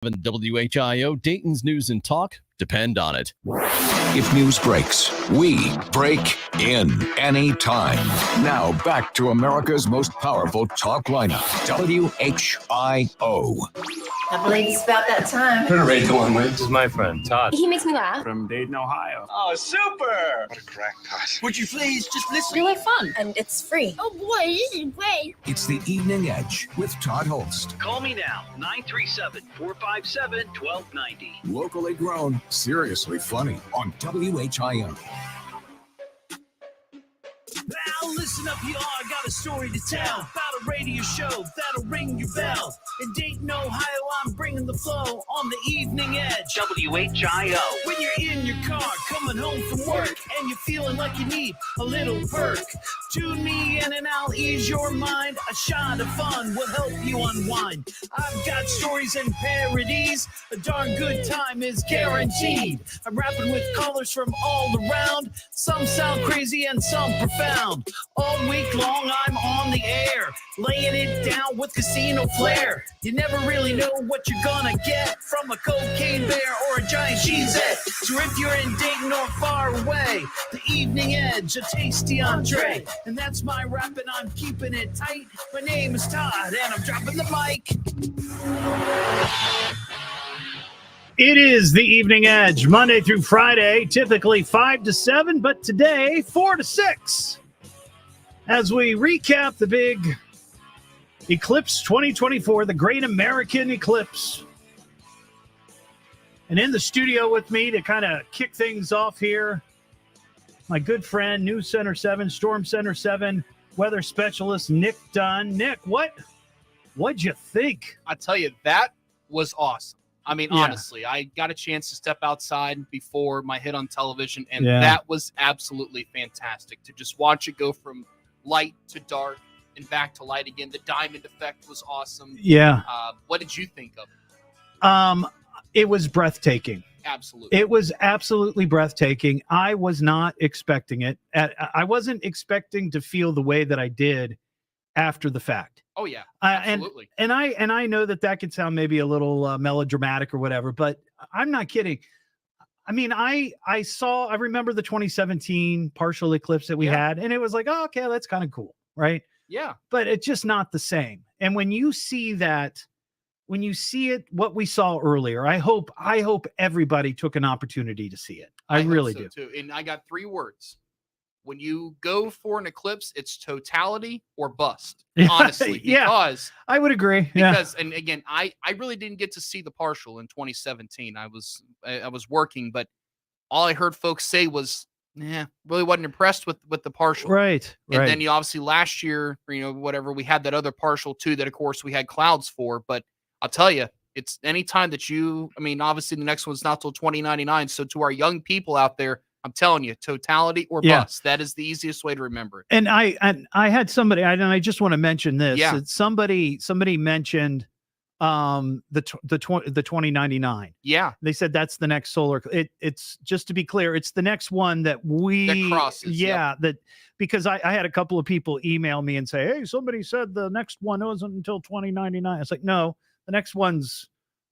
WHIO, Dayton's News and Talk. Depend on it. If news breaks, we break in anytime. Now back to America's most powerful talk lineup, WHIO. I believe it's about that time. Turn the radio on, Wayne. This is my friend, Todd. He makes me laugh. From Dayton, Ohio. Oh, super! What a crackpot. Would you please just listen? Really fun. And it's free. Oh boy, this is great. It's the Evening Edge with Todd Hollst. Call me now, 937-457-1290. Locally grown, seriously funny on WHIO. Now listen up, y'all. I got a story to tell about a radio show that'll ring your bell. In Dayton, Ohio, I'm bringing the flow on the Evening Edge. WHIO. When you're in your car, coming home from work, and you're feeling like you need a little perk, tune me in and I'll ease your mind. A shot of fun will help you unwind. I've got stories and parodies. A darn good time is guaranteed. I'm rapping with callers from all around. Some sound crazy and some profound. All week long, I'm on the air, laying it down with casino flair. You never really know what you're gonna get from a cocaine bear or a giant cheesette. So if you're in Dayton or far away, the Evening Edge, a tasty entree. And that's my rap, and I'm keeping it tight. My name is Todd, and I'm dropping the mic. It is the Evening Edge, Monday through Friday, typically 5 to 7, but today 4 to 6. As we recap the big Eclipse 2024, the Great American Eclipse. And in the studio with me to kind of kick things off here, my good friend, News Center 7, Storm Center 7, weather specialist Nick Dunn. Nick, what'd you think? I tell you, that was awesome. I mean, honestly, I got a chance to step outside before my hit on television, and that was absolutely fantastic to just watch it go from light to dark and back to light again. The diamond effect was awesome. Yeah. What did you think of it? It was breathtaking. Absolutely. It was absolutely breathtaking. I was not expecting it. I wasn't expecting to feel the way that I did after the fact. Oh yeah, absolutely. And I know that could sound maybe a little melodramatic or whatever, but I'm not kidding. I mean, I remember the 2017 partial eclipse that we had, and it was like, oh, okay, that's kind of cool, right? Yeah. But it's just not the same. And when you see it, what we saw earlier, I hope everybody took an opportunity to see it. I really do. Too. And I got 3 words. When you go for an eclipse, it's totality or bust, honestly. Because I would agree. Because, and again, I really didn't get to see the partial in 2017. I was working, but all I heard folks say was, really wasn't impressed with the partial. Right. And then you obviously last year, whatever, we had that other partial too, that of course we had clouds for. But I'll tell you, it's anytime that obviously the next one's not till 2099. So to our young people out there, I'm telling you, totality or bust. That is the easiest way to remember it. And I had somebody, and I just want to mention this. Yeah. Somebody mentioned the 2099. Yeah. They said that's the next solar. It's just to be clear, it's the next one that crosses. That because I had a couple of people email me and say, hey, somebody said the next one wasn't until 2099. It's like, no, the next one's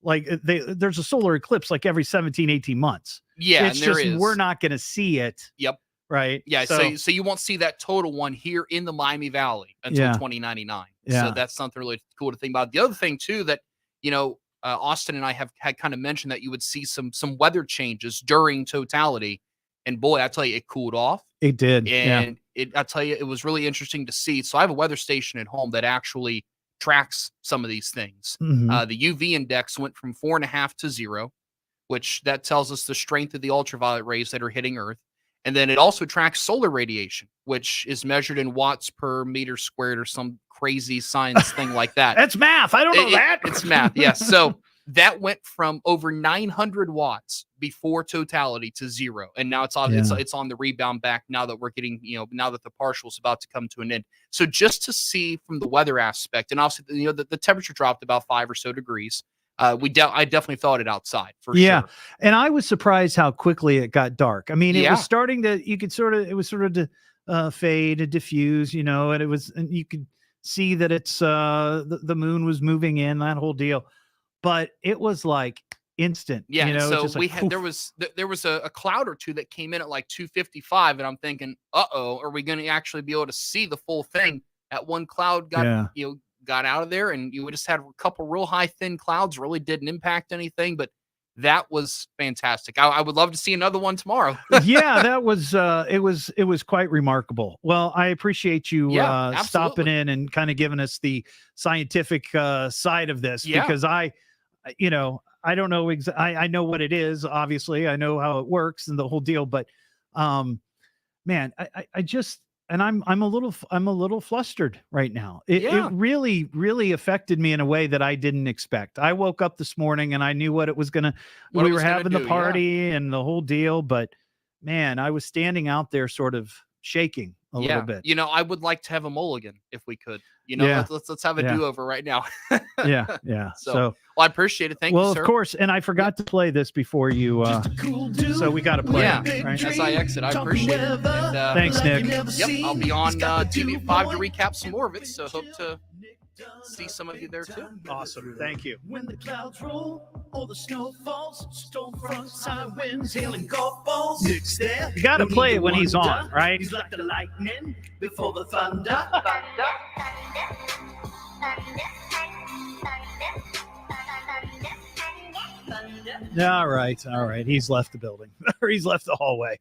like there's a solar eclipse like every 17, 18 months. Yeah, it's just we're not going to see it. Yep. Right. Yeah. So you won't see that total one here in the Miami Valley until 2099. Yeah. So that's something really cool to think about. The other thing too that Austin and I had kind of mentioned that you would see some weather changes during totality, and boy, I tell you, it cooled off. It did. And I tell you, it was really interesting to see. So I have a weather station at home that actually tracks some of these things. Mm-hmm. The UV index went from 4.5 to 0. Which that tells us the strength of the ultraviolet rays that are hitting Earth. And then it also tracks solar radiation, which is measured in watts per meter squared or some crazy science thing like that. That's math. I don't know that. It's math, yes. So that went from over 900 watts before totality to 0. And now it's on the rebound back now that we're getting, now that the partial is about to come to an end. So just to see from the weather aspect, and also, the temperature dropped about 5 or so degrees. I definitely felt it outside for sure. And I was surprised how quickly it got dark. I mean, it was starting to, it was sort of fade and diffuse, and you could see that it's, the moon was moving in, that whole deal. but it was like instant. Yeah, you know, so just we like, had there was a cloud or two that came in at like 255, and I'm thinking, are we going to actually be able to see the full thing? That one cloud got got out of there, and you just had a couple real high thin clouds. Really didn't impact anything, but that was fantastic. I would love to see another one tomorrow. Yeah, that was it was quite remarkable. Well, I appreciate you stopping in and kind of giving us the scientific side of this, because I don't know I know what it is, obviously. I know how it works and the whole deal, but man, I just, and I'm a little flustered right now. It really, really affected me in a way that I didn't expect. I woke up this morning and I knew what it was gonna. We were having the party and the whole deal, but man, I was standing out there, sort of shaking a little bit. You know, I would like to have a mulligan if we could. You know, let's have a do-over right now. Yeah. So, well, I appreciate it. Thank you, sir. Well, of course, and I forgot to play this before you. So we got to play it. Right? As I exit, I appreciate it. And, thanks, Nick. Yep, I'll be on TV at 5 to recap some more of it. So hope to see some of you there too. Awesome. Thank you. When the clouds roll, all the snow falls, storm front, side winds, hail and golf balls. Nick's there. You got to play it when he's on, right? He's like the lightning before the thunder. All right. He's left the building, or he's left the hallway.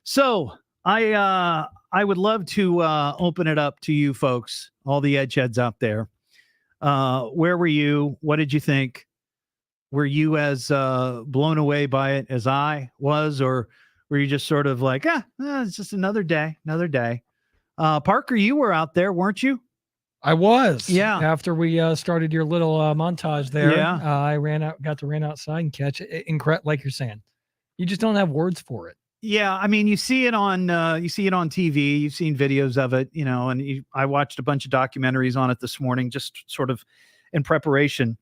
So I would love to open it up to you folks, all the edgeheads out there. Where were you? What did you think? Were you as blown away by it as I was, or were you just sort of like, it's just another day? Parker, you were out there, weren't you? I was. Yeah. After we started your little montage there, Yeah. I got to run outside and catch it. Like you're saying, you just don't have words for it. Yeah, I mean, you see it on TV. You've seen videos of it, and I watched a bunch of documentaries on it this morning, just sort of in preparation.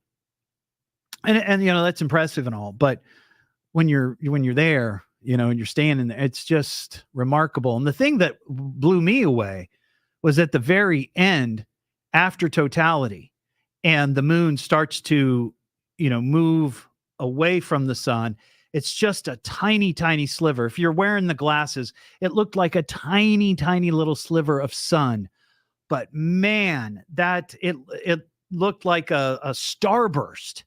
And that's impressive and all, but when you're there, and you're standing there, it's just remarkable. And the thing that blew me away was at the very end, after totality, and the moon starts to, move away from the sun. It's just a tiny, tiny sliver. If you're wearing the glasses, it looked like a tiny, tiny little sliver of sun. But man, that it looked like a starburst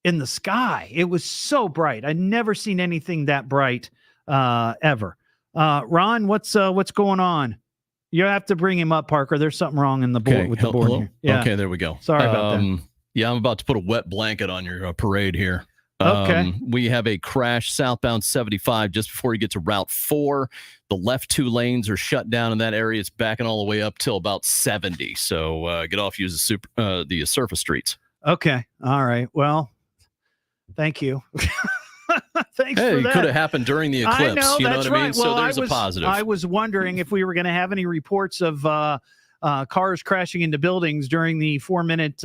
in the sky. It was so bright. I'd never seen anything that bright ever. Ron, what's going on? You have to bring him up, Parker. There's something wrong in the board with the board here. Yeah. Okay, there we go. Sorry about that. Yeah, I'm about to put a wet blanket on your parade here. Okay. We have a crash southbound 75 just before you get to Route 4. The left 2 lanes are shut down in that area. It's backing all the way up till about 70. So get off, use the surface streets. Okay. All right. Well, thank you. Thanks for that. It could have happened during the eclipse. I know, you know that's what I mean? right. Well, so there's a positive. I was wondering if we were going to have any reports of cars crashing into buildings during the 4-minute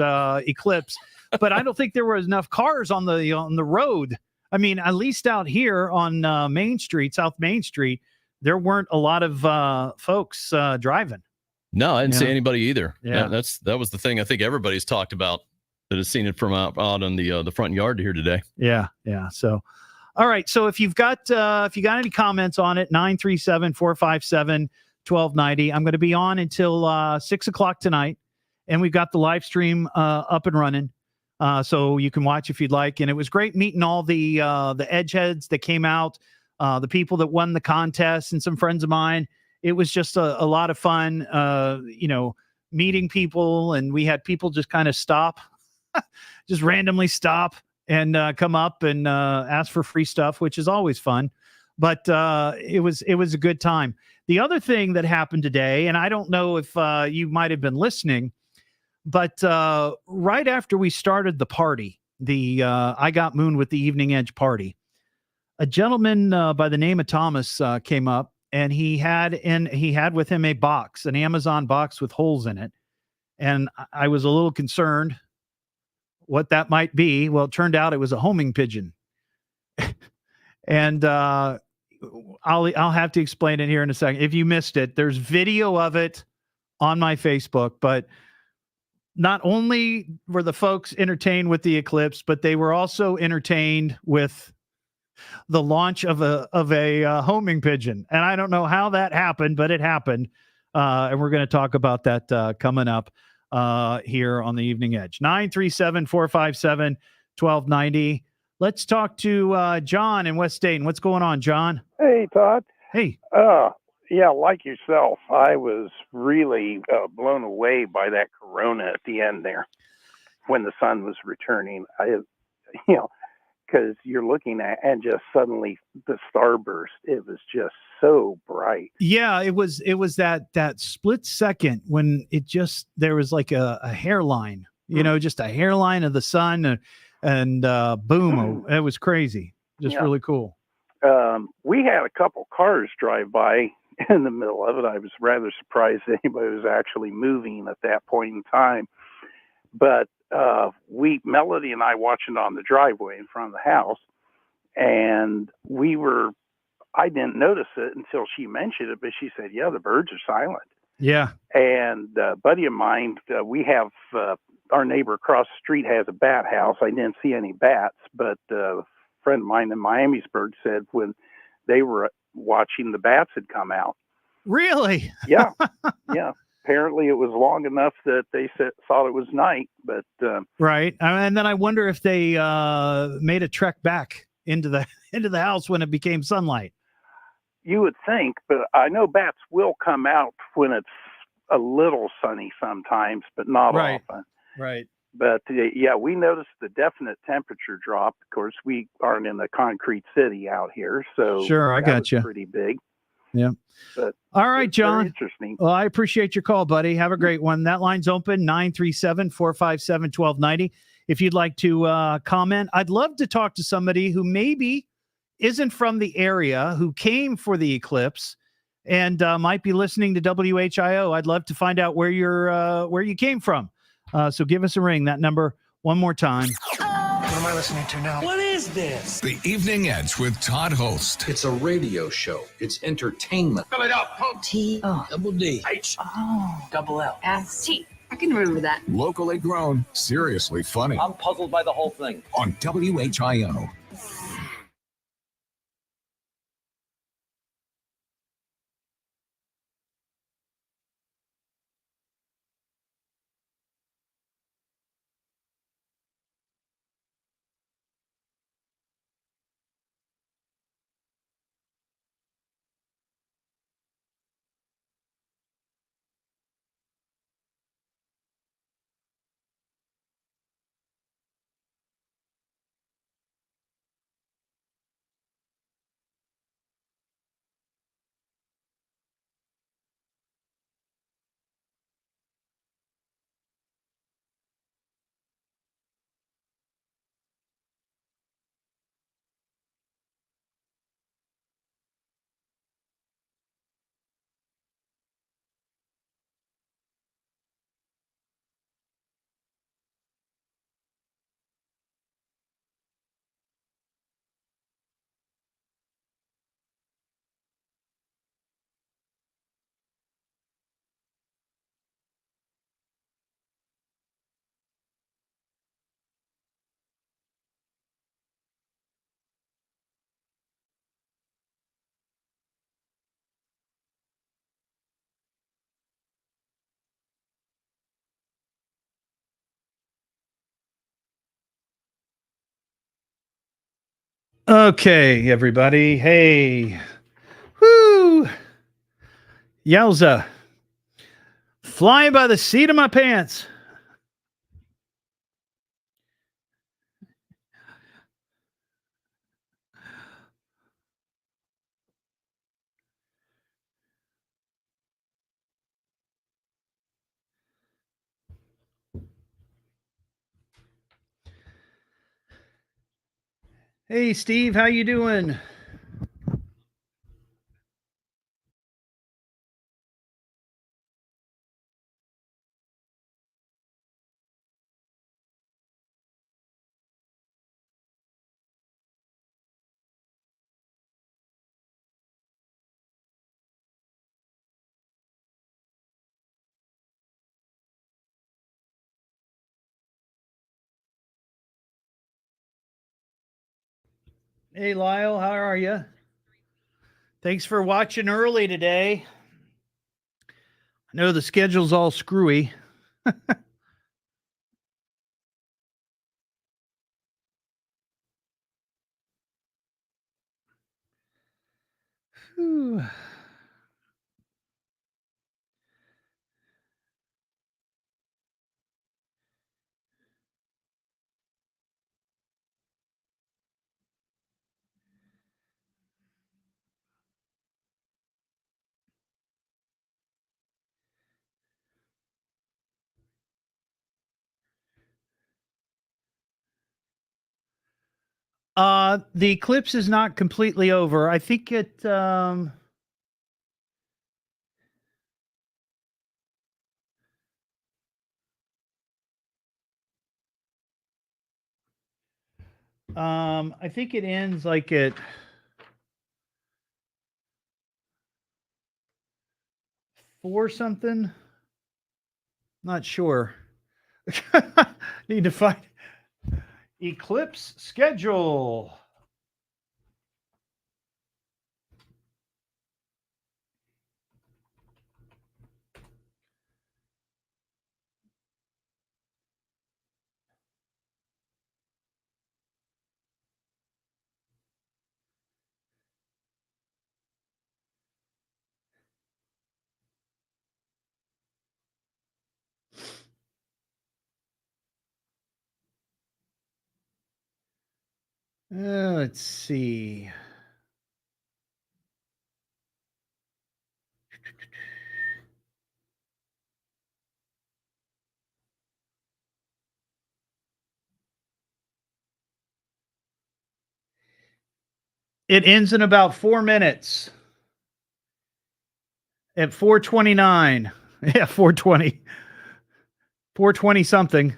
eclipse, but I don't think there was enough cars on the road. I mean, at least out here on Main Street, South Main Street, there weren't a lot of folks driving. No, I didn't see anybody either. Yeah. That was the thing I think everybody's talked about that has seen it from out on the front yard here today. Yeah. So, all right. So if you've got any comments on it, 937-457-1290. I'm going to be on until 6:00 tonight, and we've got the live stream up and running, so you can watch if you'd like. And it was great meeting all the edgeheads that came out, the people that won the contest, and some friends of mine. It was just a lot of fun, meeting people, and we had people just kind of stop. Just randomly stop and come up and ask for free stuff, which is always fun. But it was a good time. The other thing that happened today, and I don't know if you might have been listening, but right after we started the party, the I Got Moon with the Evening Edge party, a gentleman by the name of Thomas came up, and he had with him a box, an Amazon box with holes in it. And I was a little concerned what that might be. Well, it turned out it was a homing pigeon. And I'll have to explain it here in a second. If you missed it, there's video of it on my Facebook, but not only were the folks entertained with the eclipse, but they were also entertained with the launch of a homing pigeon. And I don't know how that happened, but it happened. And we're going to talk about that coming up here on the Evening Edge. 937-457-1290. Let's talk to John in West Dayton. What's going on, John? Hey, Todd. Hey. Yeah, like yourself, I was really blown away by that corona at the end there when the sun was returning. Because you're looking at and just suddenly the starburst. It was just so bright. Yeah, it was that split second when there was like a hairline, just a hairline of the sun, and boom, it was crazy. Just really cool. We had a couple cars drive by in the middle of it. I was rather surprised that anybody was actually moving at that point in time. But Melody and I watching on the driveway in front of the house, and I didn't notice it until she mentioned it, but she said, yeah, the birds are silent. Yeah. And a buddy of mine, we have, our neighbor across the street has a bat house. I didn't see any bats, but a friend of mine in Miamisburg said when they were watching, the bats had come out. Really? Yeah. Yeah. Apparently it was long enough that they thought it was night, but right. And then I wonder if they made a trek back into the house when it became sunlight. You would think, but I know bats will come out when it's a little sunny sometimes, but not often. Right. But yeah, we noticed the definite temperature drop. Of course, we aren't in a concrete city out here, so sure, I got you. Pretty big. Yeah. But all right, John. Interesting. Well, I appreciate your call, buddy. Have a great one. That line's open, 937-457-1290. If you'd like to comment, I'd love to talk to somebody who maybe isn't from the area, who came for the eclipse and might be listening to WHIO. I'd love to find out where you came from. So give us a ring. That number one more time. What am I listening to now? What is this? The Evening Edge with Todd Hollst. It's a radio show. It's entertainment. Fill it up. T-O. Double D. H. Oh. Double L. S-T. I can remember that. Locally grown, seriously funny. I'm puzzled by the whole thing. On WHIO. Okay, everybody. Hey. Woo. Yowza. Flying by the seat of my pants. Hey, Steve, how you doing? Hey, Lyle, how are you? Thanks for watching early today. I know the schedule's all screwy. Whew. The eclipse is not completely over. I think it I think it ends like at 4 something. Not sure. Need to find eclipse schedule. Let's see. It ends in about 4 minutes. At 4:29. Yeah, 4:20. 4:20 something.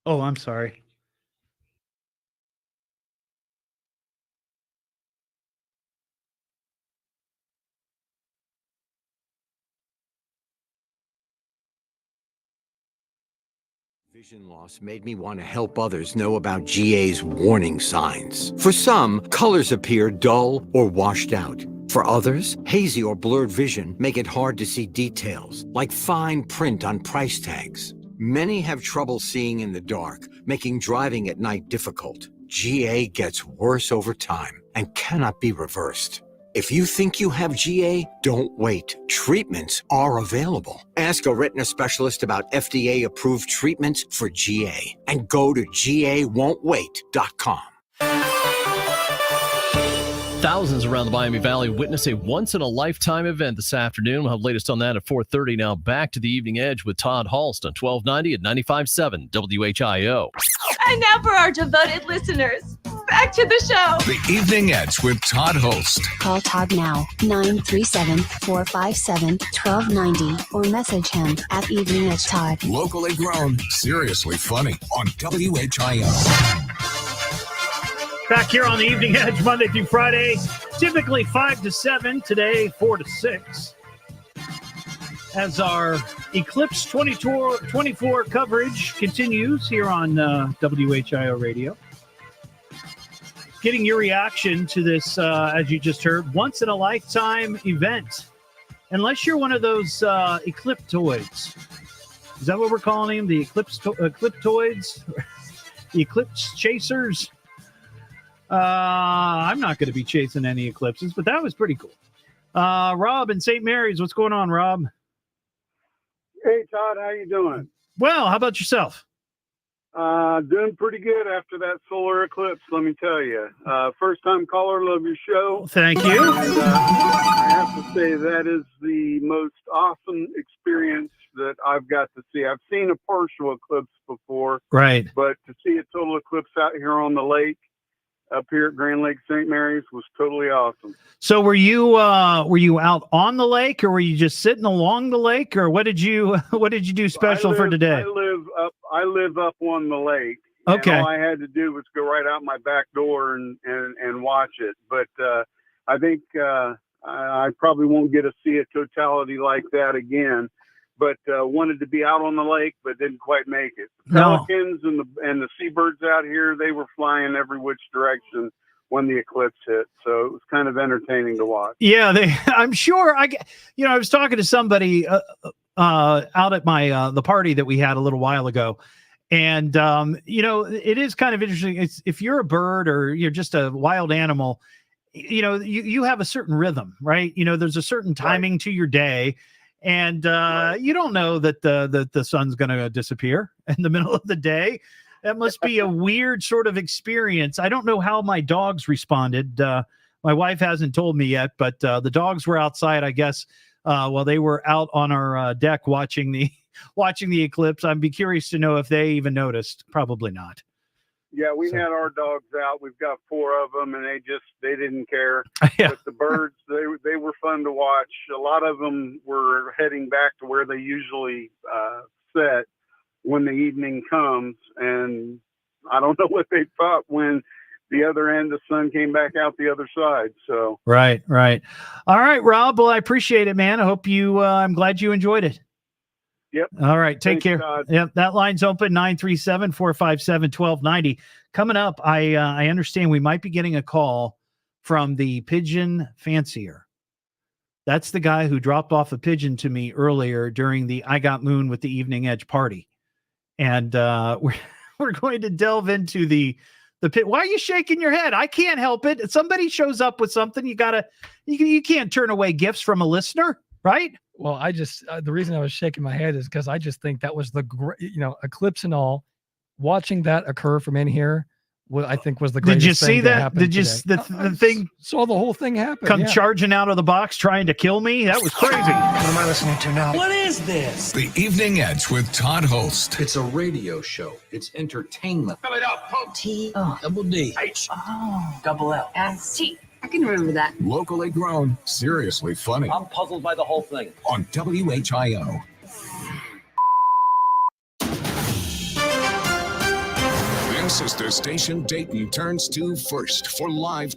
Oh, I'm sorry. Vision loss made me want to help others know about GA's warning signs. For some, colors appear dull or washed out. For others, hazy or blurred vision make it hard to see details, like fine print on price tags. Many have trouble seeing in the dark, making driving at night difficult. GA gets worse over time and cannot be reversed. If you think you have GA, don't wait. Treatments are available. Ask a retina specialist about FDA-approved treatments for GA and go to GAWon'tWait.com. Thousands around the Miami Valley witness a once-in-a-lifetime event this afternoon. We'll have the latest on that at 4:30. Now back to the Evening Edge with Todd Hollst on 1290 at 95.7 WHIO. And now for our devoted listeners, back to the show. The Evening Edge with Todd Hollst. Call Todd now, 937-457-1290, or message him at Evening Edge Todd. Locally grown, seriously funny on WHIO. Back here on the Evening Edge, Monday through Friday, typically 5 to 7, today 4 to 6. As our Eclipse 24 coverage continues here on WHIO Radio. Getting your reaction to this, as you just heard, once-in-a-lifetime event. Unless you're one of those Ecliptoids. Is that what we're calling them? The Ecliptoids? The Eclipse chasers? I'm not going to be chasing any eclipses, but that was pretty cool. Rob in St. Mary's, what's going on, Rob? Hey, Todd, how you doing? Well, how about yourself? Doing pretty good after that solar eclipse, let me tell you. First time caller, love your show. Thank you. And, I have to say that is the most awesome experience that I've got to see. I've seen a partial eclipse before. Right. But to see a total eclipse out here on the lake, up here at Grand Lake St. Mary's, was totally awesome. So were you out on the lake, or were you just sitting along the lake, or what did you do special for today? I live up on the lake. Okay. And all I had to do was go right out my back door and watch it. But I think I probably won't get to see a totality like that again. But wanted to be out on the lake, but didn't quite make it. The pelicans and the seabirds out here, they were flying every which direction when the eclipse hit. So it was kind of entertaining to watch. Yeah, I'm sure. I was talking to somebody out at my the party that we had a little while ago, and it is kind of interesting. It's, if you're a bird or you're just a wild animal, you have a certain rhythm, right? There's a certain timing to your day. And you don't know that the sun's going to disappear in the middle of the day. That must be a weird sort of experience. I don't know how my dogs responded. My wife hasn't told me yet, but the dogs were outside, I guess, while they were out on our deck watching the eclipse. I'd be curious to know if they even noticed. Probably not. Yeah, we had our dogs out. We've got 4 of them, and they didn't care. Yeah. But the birds, they were fun to watch. A lot of them were heading back to where they usually set when the evening comes, and I don't know what they thought when the other end, the sun came back out the other side. So right. All right, Rob. Well, I appreciate it, man. I hope I'm glad you enjoyed it. Yep. All right. Take care. Todd. Yep. That line's open, 937-457-1290. Coming up, I understand we might be getting a call from the pigeon fancier. That's the guy who dropped off a pigeon to me earlier during the I Got Moon with the Evening Edge party. And we're going to delve into the pit. Why are you shaking your head? I can't help it. If somebody shows up with something, you can't turn away gifts from a listener, right? Well, I just the reason I was shaking my head is because I just think that was the eclipse and all. Watching that occur from in here, I think was the greatest. Did you see that? Did you the thing? Saw the whole thing happen. Come charging out of the box trying to kill me? That was crazy. What am I listening to now? What is this? The Evening Edge with Todd Hollst. It's a radio show. It's entertainment. Fill it up, folks. Double D. Double L. S-T. I can remember that. Locally grown, seriously funny. I'm puzzled by the whole thing. On WHIO. Sister station Dayton turns to first for live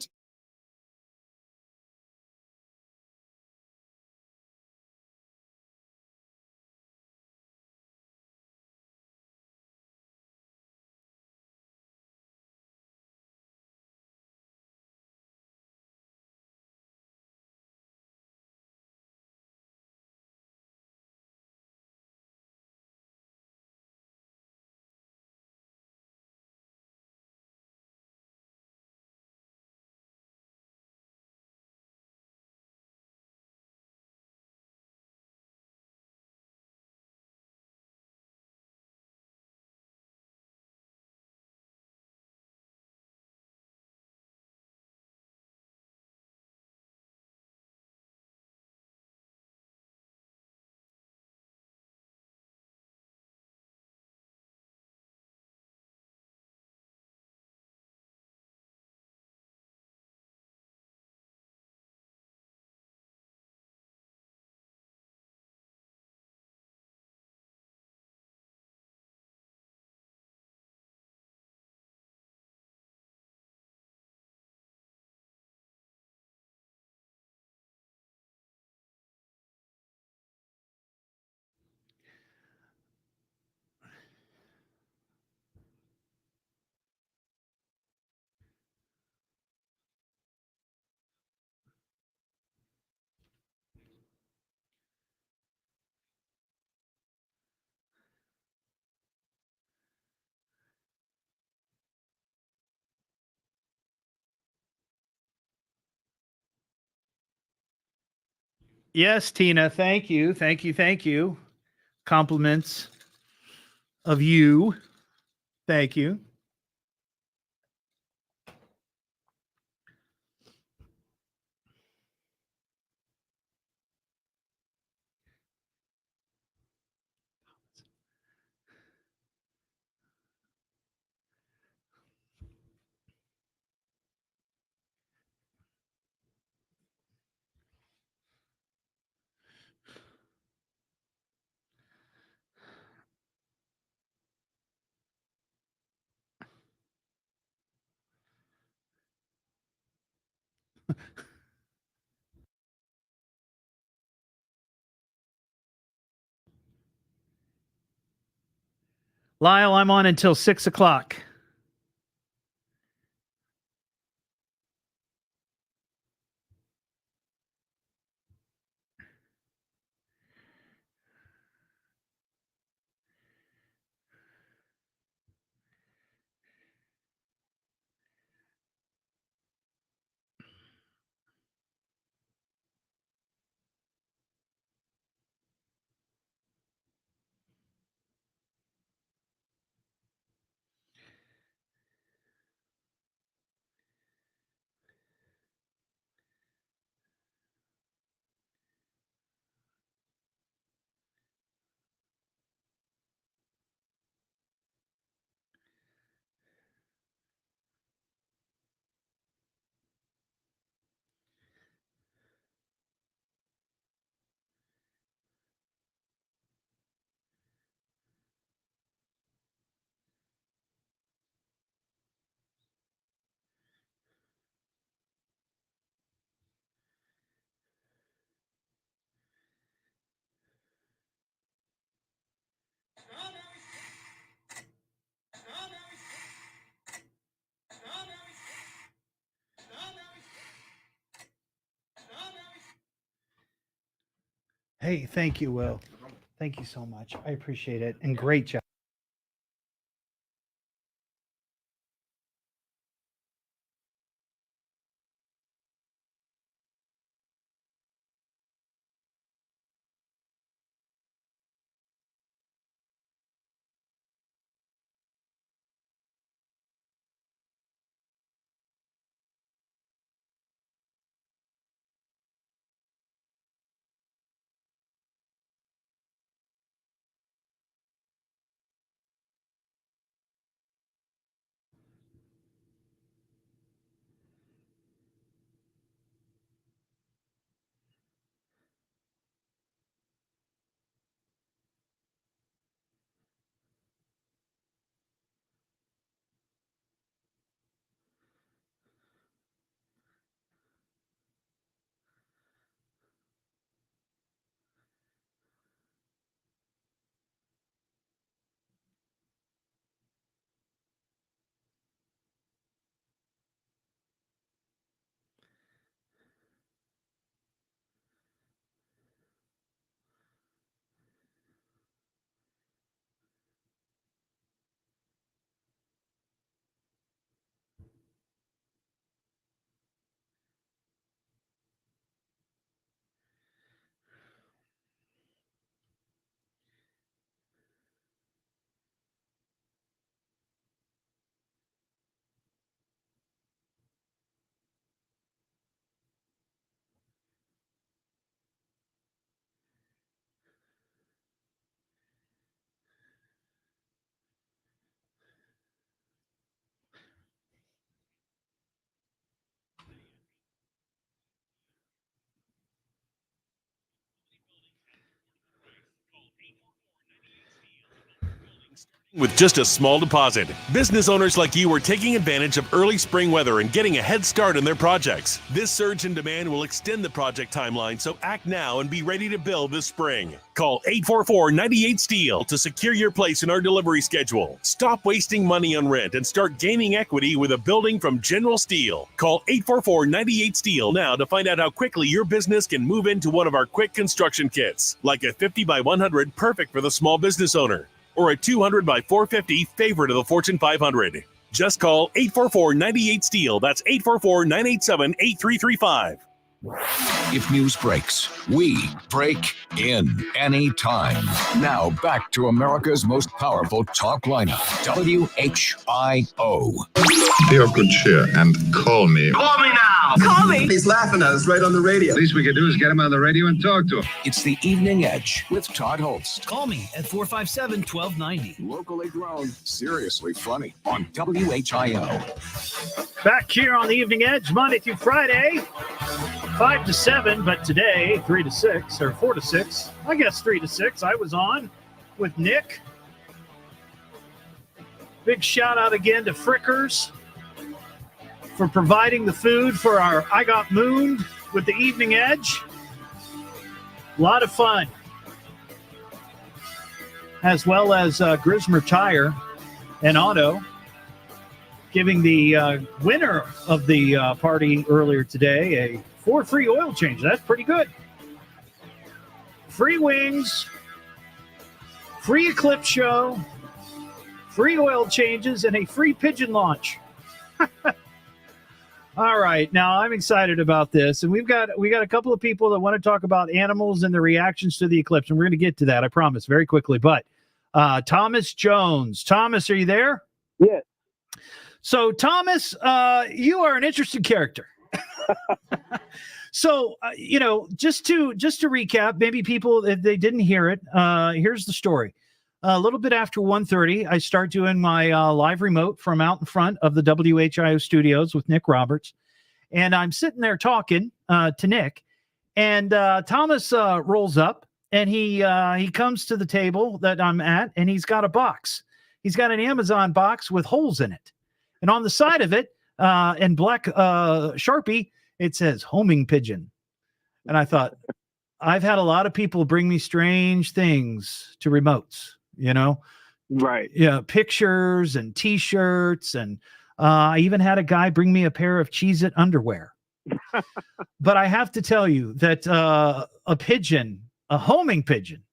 Yes, Tina. Thank you. Thank you. Thank you. Compliments of you. Thank you. Lyle, I'm on until 6 o'clock. Hey, thank you, Will. Thank you so much. I appreciate it. And great job. With just a small deposit, business owners like you are taking advantage of early spring weather and getting a head start on their projects. This surge in demand will extend the project timeline, so act now and be ready to build this spring. Call 844-98-STEEL to secure your place in our delivery schedule. Stop wasting money on rent and start gaining equity with a building from General Steel. Call 844-98-STEEL now to find out how quickly your business can move into one of our quick construction kits, like a 50 by 100 perfect for the small business owner, or a 200 by 450 favorite of the Fortune 500. Just call 844-98-STEEL. That's 844-987-8335. If news breaks, we break in anytime. Now back to America's most powerful talk lineup, WHIO. Be of good cheer and call me. Call me now. Call me. He's laughing at us right on the radio. Least we could do is get him on the radio and talk to him. It's the Evening Edge with Todd Hollst. Call me at 457-1290. Locally grown, seriously funny on WHIO. Back here on the Evening Edge, Monday through Friday, 5 to 7, but today 3 to 6 or 4 to 6. I guess 3 to 6. I was on with Nick. Big shout out again to Frickers for providing the food for our I Got Mooned with the Evening Edge. A lot of fun. As well as Grismer Tire and Auto giving the winner of the party earlier today 4 free oil changes. That's pretty good. Free wings, free Eclipse show, free oil changes, and a free pigeon launch. All right, now I'm excited about this, and we got a couple of people that want to talk about animals and their reactions to the eclipse, and we're going to get to that, I promise, very quickly. But Thomas Jones, Thomas, are you there? Yes. So Thomas, you are an interesting character. So just to recap, maybe people if they didn't hear it, here's the story. A little bit after 1:30, I start doing my live remote from out in front of the WHIO studios with Nick Roberts. And I'm sitting there talking to Nick. And Thomas rolls up and he comes to the table that I'm at, and he's got a box. He's got an Amazon box with holes in it. And on the side of it, in black Sharpie, it says homing pigeon. And I thought, I've had a lot of people bring me strange things to remotes. Right. Yeah, pictures and T-shirts, and I even had a guy bring me a pair of Cheez-It underwear. But I have to tell you that a homing pigeon,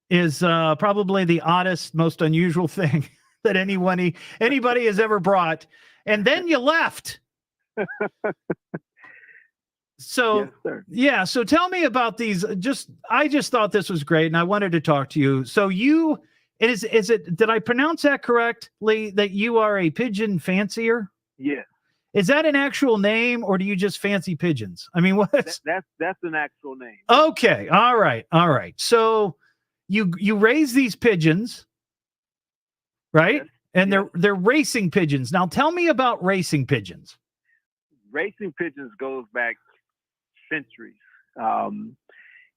is probably the oddest, most unusual thing that anybody has ever brought. And then you left. So, yes, so tell me about these. I just thought this was great, and I wanted to talk to you. So is it, did I pronounce that correctly, that you are a pigeon fancier? Yes. Is that an actual name, or do you just fancy pigeons? I mean, what's that's an actual name. Okay. All right. So you raise these pigeons, right? Yes. And they're racing pigeons. Now tell me about racing pigeons. Racing pigeons goes back centuries. And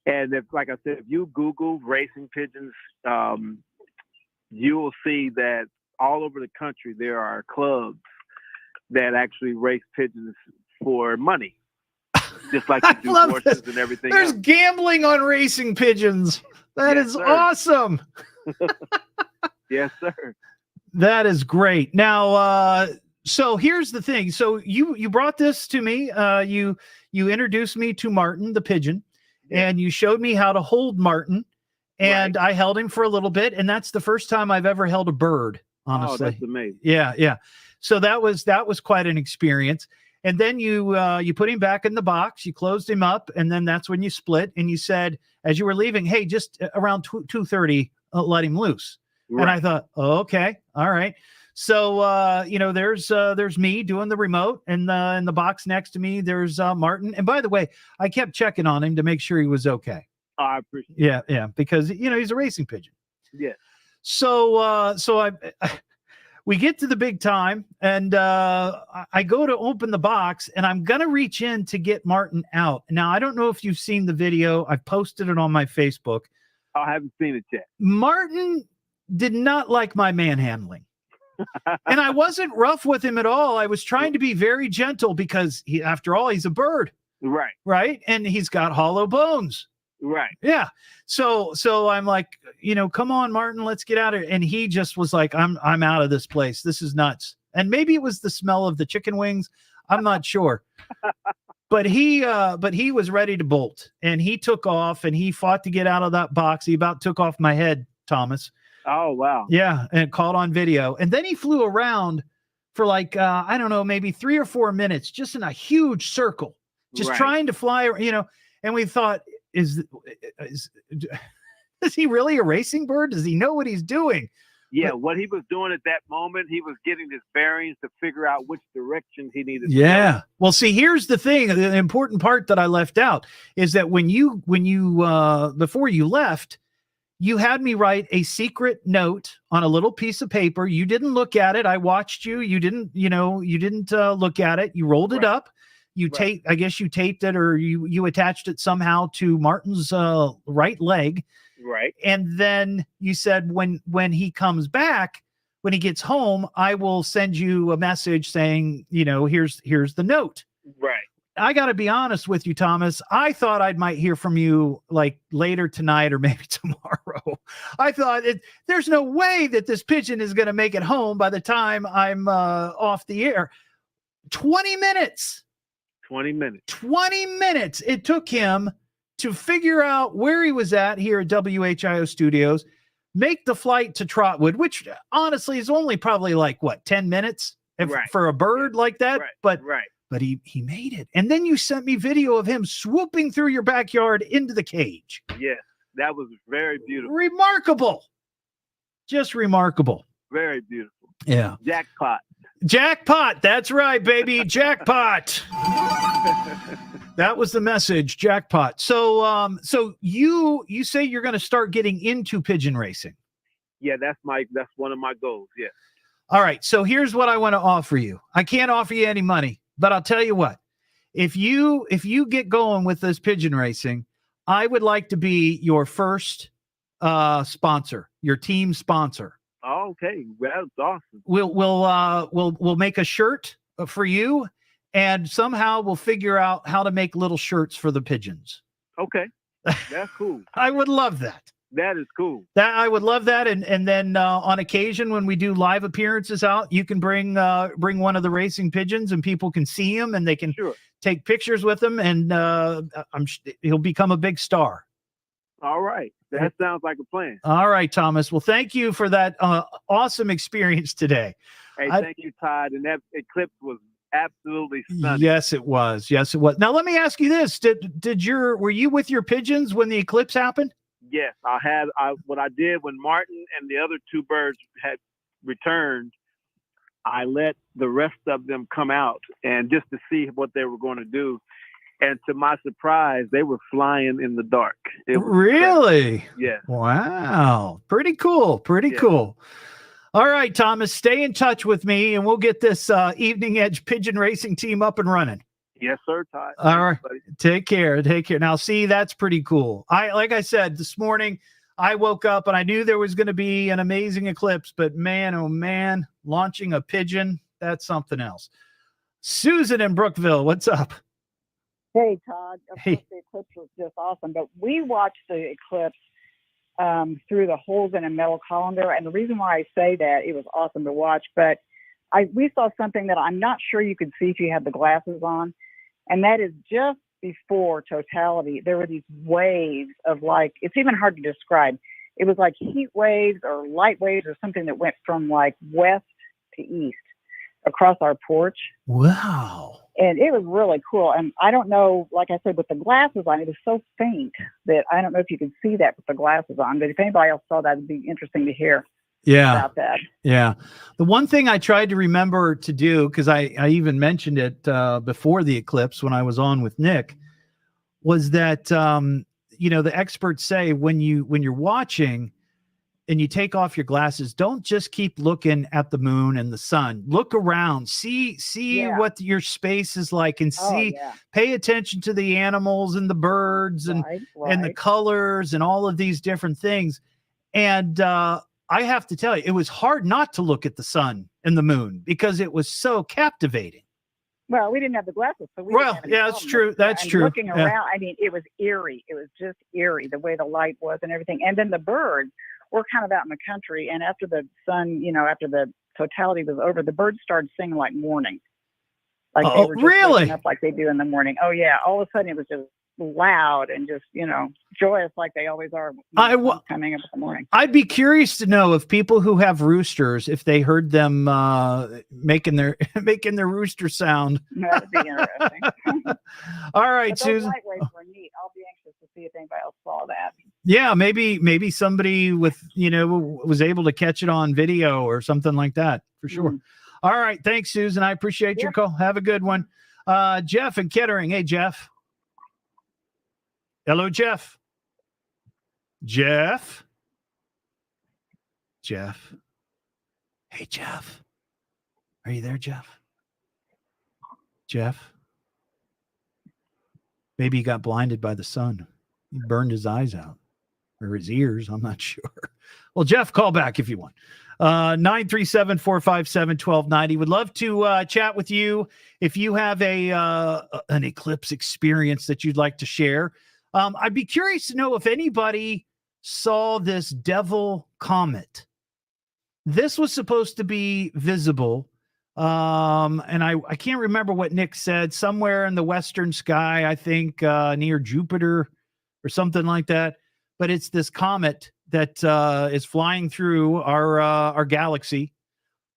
if, like I said, if you Google racing pigeons, you will see that all over the country there are clubs that actually race pigeons for money, just like you do horses and everything. There's else. Gambling on racing pigeons. That is sir. Awesome. Yes, sir. That is great. Now, so here's the thing. So you brought this to me. You introduced me to Martin the pigeon, and you showed me how to hold Martin, and I held him for a little bit, and that's the first time I've ever held a bird. Honestly, oh, that's amazing. Yeah. So that was quite an experience. And then you put him back in the box. You closed him up, and then that's when you split. And you said, as you were leaving, hey, just around 2:30, let him loose. Right. And I thought, oh, okay, all right. So there's me doing the remote, and in the box next to me there's Martin. And by the way, I kept checking on him to make sure he was okay. Oh, I appreciate it. Yeah, because he's a racing pigeon. Yeah. So we get to the big time, and I go to open the box, and I'm gonna reach in to get Martin out. Now I don't know if you've seen the video. I've posted it on my Facebook. I haven't seen it yet. Martin did not like my manhandling. And I wasn't rough with him at all. I was trying to be very gentle because after all, he's a bird. Right. And he's got hollow bones. Right. Yeah. So I'm like, come on, Martin, let's get out of here. And he just was like, I'm out of this place. This is nuts. And maybe it was the smell of the chicken wings. I'm not sure. But he was ready to bolt, and he took off, and he fought to get out of that box. He about took off my head, Thomas. Oh, wow. Yeah, and caught on video. And then he flew around for like, I don't know, maybe 3 or 4 minutes, just in a huge circle. just Right. trying to fly, and we thought, is he really a racing bird? Does he know what he's doing? Yeah, what he was doing at that moment, he was getting his bearings to figure out which direction he needed to Yeah. Well, see, here's the thing. The important part that I left out is that when you before you left, you had me write a secret note on a little piece of paper. You didn't look at it. I watched you. You didn't look at it. You rolled it up. You taped, I guess you taped it, or you attached it somehow to Martin's right leg. Right. And then you said when he comes back, when he gets home, I will send you a message saying, here's the note. Right. I got to be honest with you, Thomas. I thought I might hear from you like later tonight or maybe tomorrow. I thought there's no way that this pigeon is going to make it home by the time I'm off the air. 20 minutes. 20 minutes. 20 minutes it took him to figure out where he was at here at WHIO Studios, make the flight to Trotwood, which honestly is only probably like 10 minutes for a bird like that. But he made it. And then you sent me video of him swooping through your backyard into the cage. Yes, that was very beautiful. Remarkable. Just remarkable. Very beautiful. Yeah. Jackpot. Jackpot. That's right, baby. Jackpot. That was the message. Jackpot. So you say you're going to start getting into pigeon racing. Yeah, that's one of my goals. Yeah. All right. So here's what I want to offer you. I can't offer you any money, but I'll tell you what. If you get going with this pigeon racing, I would like to be your first sponsor, your team sponsor. Oh, okay. Well, that's awesome. We'll make a shirt for you, and somehow we'll figure out how to make little shirts for the pigeons. Okay. That's cool. I would love that. That is cool. That I would love that. And then on occasion when we do live appearances out, you can bring one of the racing pigeons and people can see him and they can take pictures with him, and he'll become a big star. All right. That sounds like a plan. All right, Thomas. Well, thank you for that awesome experience today. Hey, thank you, Todd. And that Eclipse was absolutely stunning. Yes, it was. Yes, it was. Now, let me ask you this. Were you with your pigeons when the eclipse happened? Yes, what I did when Martin and the other two birds had returned, I let the rest of them come out and just to see what they were going to do. And to my surprise, they were flying in the dark. It was really? crazy. Yeah. Wow. Pretty cool. Pretty cool. All right, Thomas, stay in touch with me and we'll get this Evening Edge pigeon racing team up and running. Yes, sir, Todd. All right. Take care. Take care. Now, see, that's pretty cool. Like I said, this morning, I woke up and I knew there was going to be an amazing eclipse, but man, oh man, launching a pigeon, that's something else. Susan in Brookville, what's up? Hey, Todd. Of course, the eclipse was just awesome, but we watched the eclipse through the holes in a metal colander. And the reason why I say that, it was awesome to watch, but we saw something that I'm not sure you could see if you had the glasses on. And that is just before totality, there were these waves of it's even hard to describe. It was like heat waves or light waves or something that went from west to east across our porch. Wow. And it was really cool. And I don't know, like I said, with the glasses on, it was so faint that I don't know if you could see that with the glasses on. But if anybody else saw that, it'd be interesting to hear about that. Yeah. The one thing I tried to remember to do, because I even mentioned it before the eclipse when I was on with Nick, was that, the experts say when you're watching and you take off your glasses, don't just keep looking at the moon and the sun. Look around, see what your space is like, and pay attention to the animals and the birds and the colors and all of these different things. And I have to tell you, it was hard not to look at the sun and the moon because it was so captivating. Well, we didn't have the glasses, so that's true. That's true. Looking around, I mean, it was eerie. It was just eerie the way the light was and everything. And then the birds. We're kind of out in the country, and after the sun, after the totality was over, the birds started singing like morning. Like they were just waking up like they do in the morning. Oh yeah, all of a sudden it was just loud and just, joyous like they always are coming up in the morning. I'd be curious to know if people who have roosters, if they heard them making their rooster sound. That would be interesting. All right, but those Susan. light waves were neat. I'll be anxious to see if anybody else saw that. Yeah, maybe somebody with was able to catch it on video or something like that for sure. All right, thanks, Susan. I appreciate your call. Have a good one. Jeff in Kettering. Hey, Jeff. Hello, Jeff. Jeff. Hey, Jeff. Are you there, Jeff? Jeff. Maybe he got blinded by the sun. He burned his eyes out. Or his ears, I'm not sure. Well, Jeff, call back if you want. 937-457-1290. Would love to chat with you if you have an Eclipse experience that you'd like to share. I'd be curious to know if anybody saw this devil comet. This was supposed to be visible. And I can't remember what Nick said, somewhere in the western sky, I think near Jupiter or something like that. But it's this comet that is flying through our galaxy,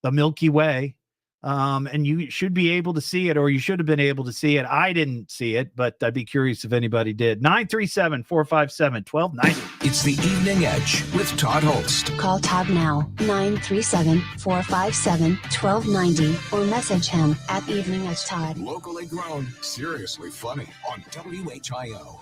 the Milky Way. And you should be able to see it, or you should have been able to see it. I didn't see it, but I'd be curious if anybody did. 937-457-1290. It's the Evening Edge with Todd Hollst. Call Todd now, 937-457-1290, or message him at Evening Edge Todd. Locally grown, seriously funny on WHIO.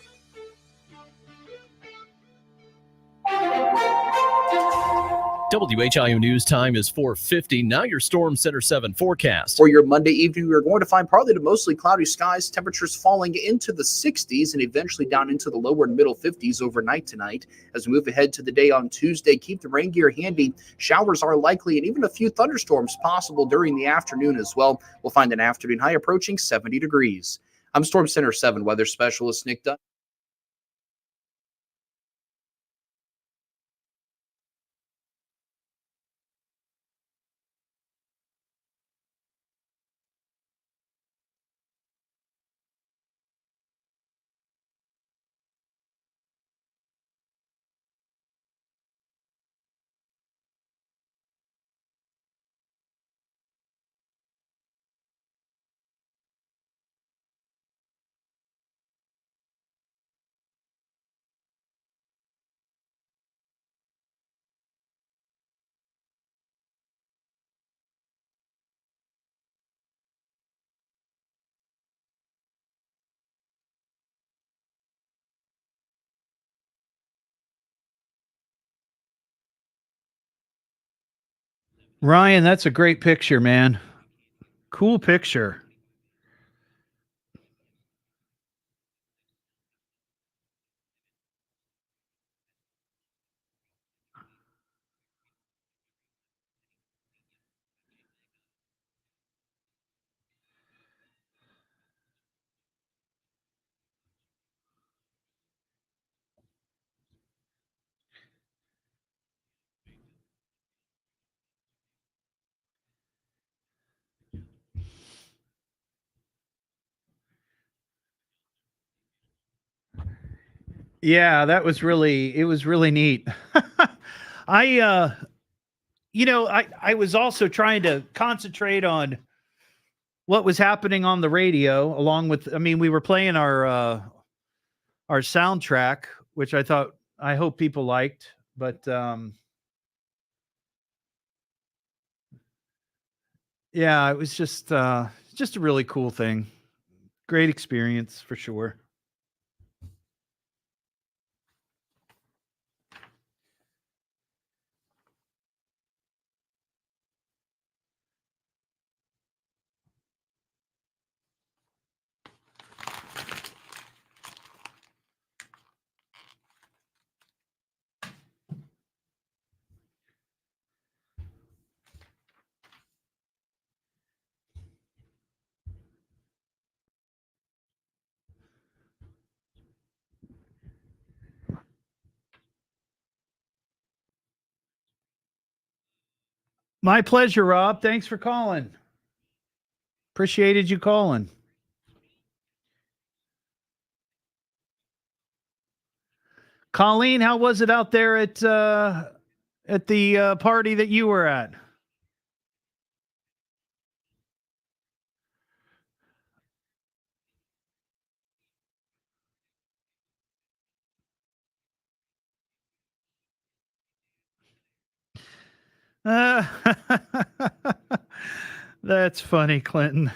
WHIO news time is 4:50. Now your Storm Center 7 forecast. For your Monday evening, we're going to find partly to mostly cloudy skies, temperatures falling into the 60s and eventually down into the lower and middle 50s overnight tonight. As we move ahead to the day on Tuesday, keep the rain gear handy. Showers are likely and even a few thunderstorms possible during the afternoon as well. We'll find an afternoon high approaching 70 degrees. I'm Storm Center 7 weather specialist Nick Dunn. Ryan, that's a great picture, man. Cool picture. Yeah, it was really neat. I was also trying to concentrate on what was happening on the radio along with, we were playing our soundtrack, which I hope people liked, but yeah, it was just a really cool thing. Great experience for sure. My pleasure, Rob. Thanks for calling. Appreciated you calling. Colleen, how was it out there at the party that you were at? That's funny, Clinton.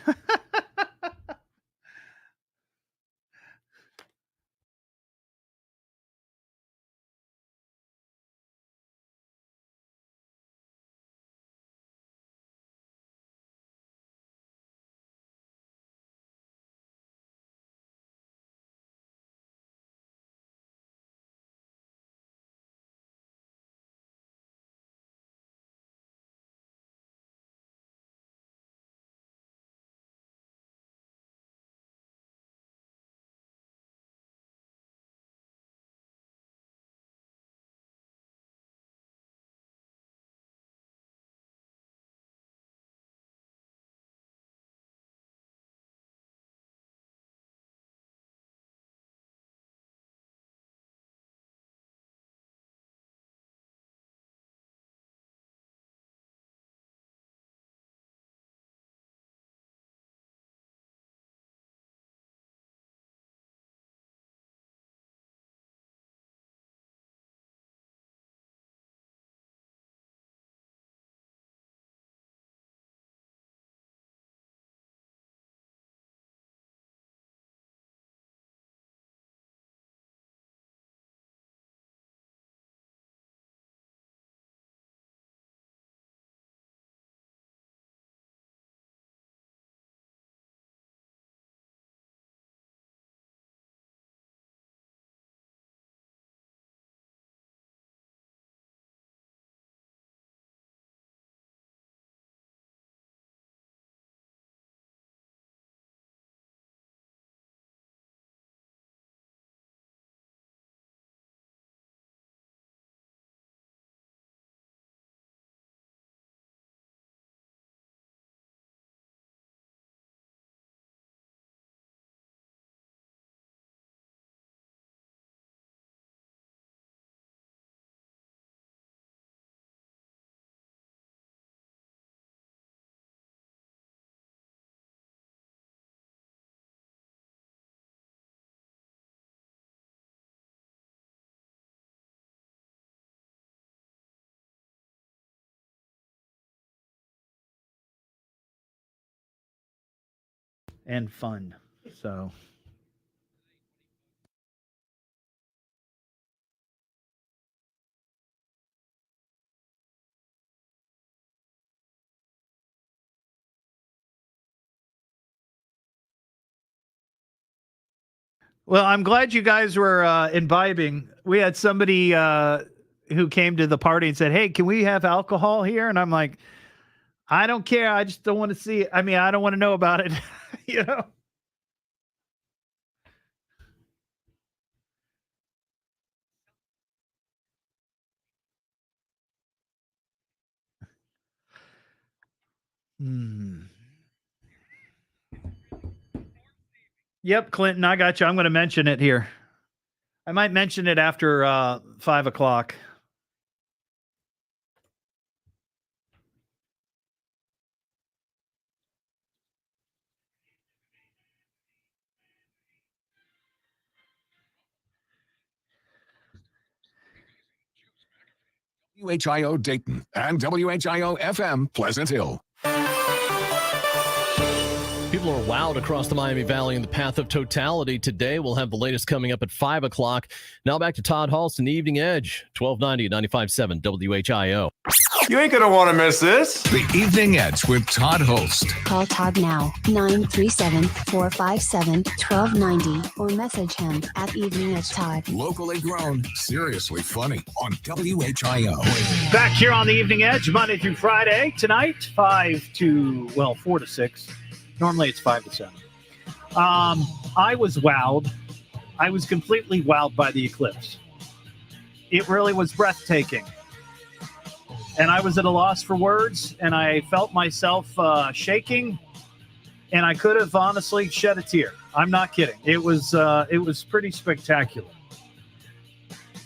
And fun. So. Well, I'm glad you guys were imbibing. We had somebody who came to the party and said, "Hey, can we have alcohol here?" And I'm like, "I don't care. I just don't want to see it. I mean, I don't want to know about it." You know. Yep, Clinton, I got you. I'm going to mention it here. I might mention it after 5 o'clock. WHIO Dayton and WHIO FM Pleasant Hill. People are wowed across the Miami Valley in the path of totality. Today, we'll have the latest coming up at 5 o'clock. Now back to Todd Hollst and the Evening Edge, 1290 95.7 WHIO. You ain't going to want to miss this. The Evening Edge with Todd Hollst. Call Todd now, 937-457-1290, or message him at Evening Edge Todd. Locally grown, seriously funny on WHIO. Back here on the Evening Edge, Monday through Friday. Tonight, 4 to 6. Normally it's 5 to 7. I was wowed. I was completely wowed by the eclipse. It really was breathtaking. And I was at a loss for words, and I felt myself shaking, and I could have honestly shed a tear. I'm not kidding. It was pretty spectacular.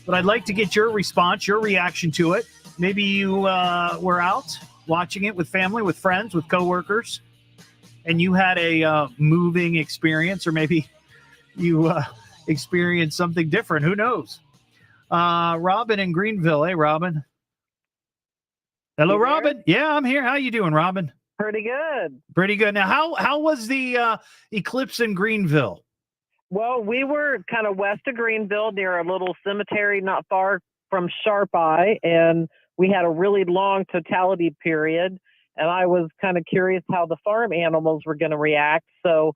but I'd like to get your response, your reaction to it. Maybe you were out watching it with family, with friends, with coworkers, and you had a moving experience, or maybe you experienced something different. Who knows? Robin in Greenville. Hey, Robin. Hello, Robin. Yeah, I'm here. How you doing, Robin? Pretty good. Pretty good. Now, how was the Eclipse in Greenville? Well, we were kind of west of Greenville near a little cemetery not far from Sharp Eye, and we had a really long totality period, and I was kind of curious how the farm animals were going to react. So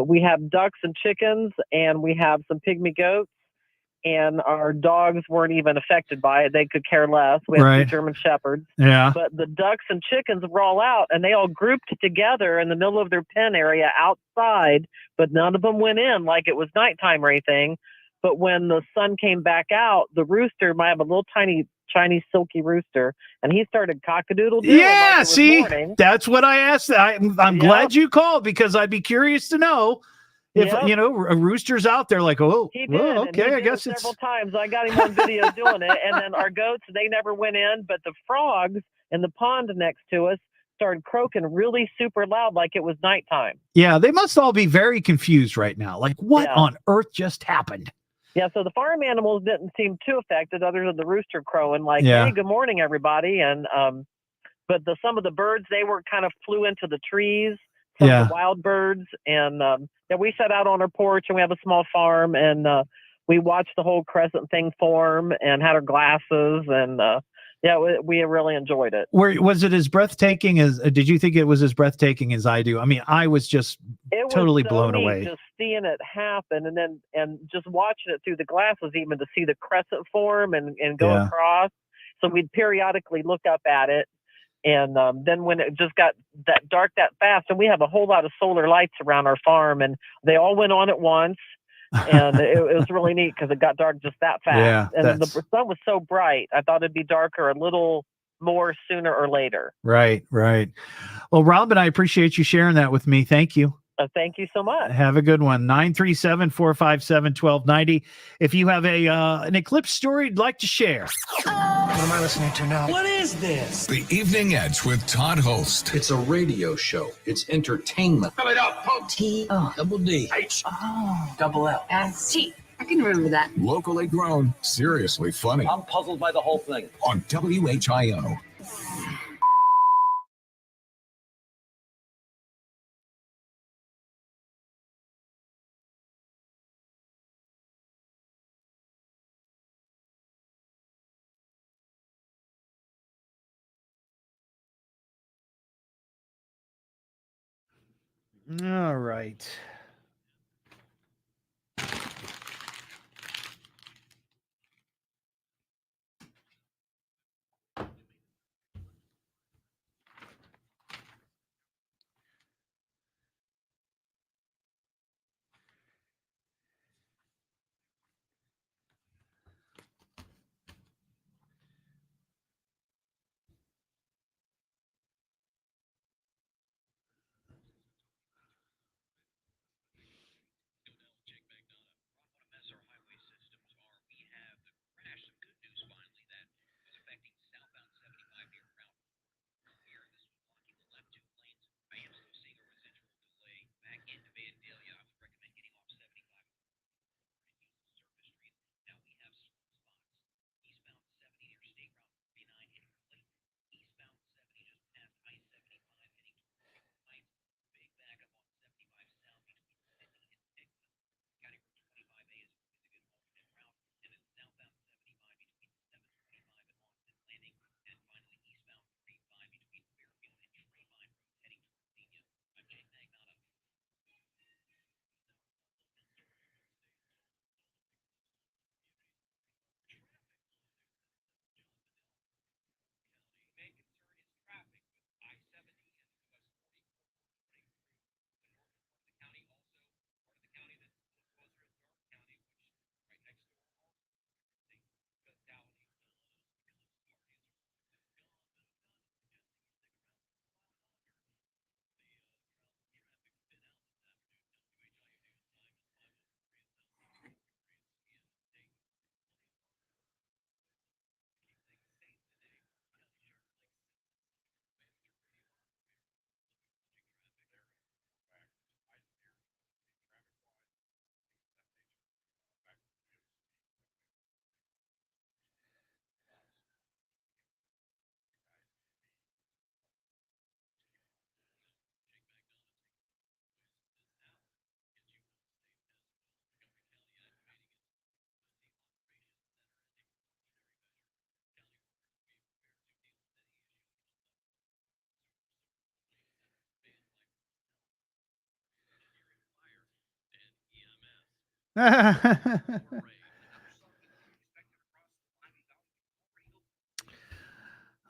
we have ducks and chickens, and we have some pygmy goats, and our dogs weren't even affected by it. They could care less. We have 2 German Shepherds. Yeah. But the ducks and chickens were all out, and they all grouped together in the middle of their pen area outside, but none of them went in like it was nighttime or anything. But when the sun came back out, the rooster might have a little tiny Chinese silky rooster, and he started cock-a-doodle-doing. Yeah, like see, morning. that's what I asked. I'm glad you called, because I'd be curious to know if, a rooster's out there like, oh, He did. well, and he okay, I did guess it it's... several times. I got him on video doing it. And then our goats, they never went in, but the frogs in the pond next to us started croaking really super loud like it was nighttime. Yeah, they must all be very confused right now. Like, what on earth just happened? Yeah, so the farm animals didn't seem too affected other than the rooster crowing like, Yeah. hey, good morning, everybody. And but some of the birds, they were kind of flew into the trees, some of the wild birds. And we sat out on our porch, and we have a small farm, and we watched the whole crescent thing form and had our glasses. And we really enjoyed it. Was it as breathtaking as, did you think it was as breathtaking as I do? I mean, I was just totally blown away. Just seeing it happen, and just watching it through the glasses, even to see the crescent form and go across. So we'd periodically look up at it. And then when it just got that dark that fast, and we have a whole lot of solar lights around our farm, and they all went on at once. And it was really neat because it got dark just that fast. Yeah, and the sun was so bright, I thought it'd be darker a little more sooner or later. Right. Well, Robin, I appreciate you sharing that with me. Thank you. Thank you so much. Have a good one. 937-457-1290. If you have an Eclipse story you'd like to share. What am I listening to now? What is this? The Evening Edge with Todd Hollst. It's a radio show. It's entertainment. Fill it up, folks. Double D. H. Oh, double L. S-T. I can remember that. Locally grown, seriously funny. I'm puzzled by the whole thing. On WHIO. All right.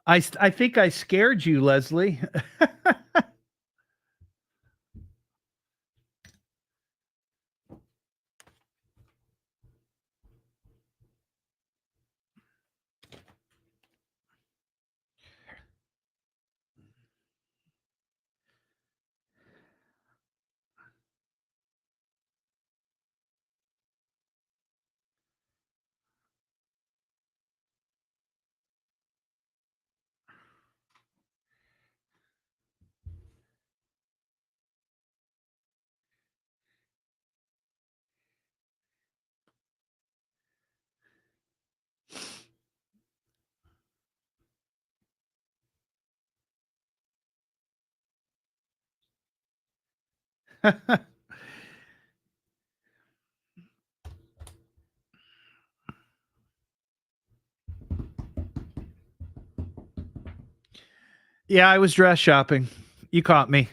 I think I scared you, Leslie. Yeah, I was dress shopping. You caught me.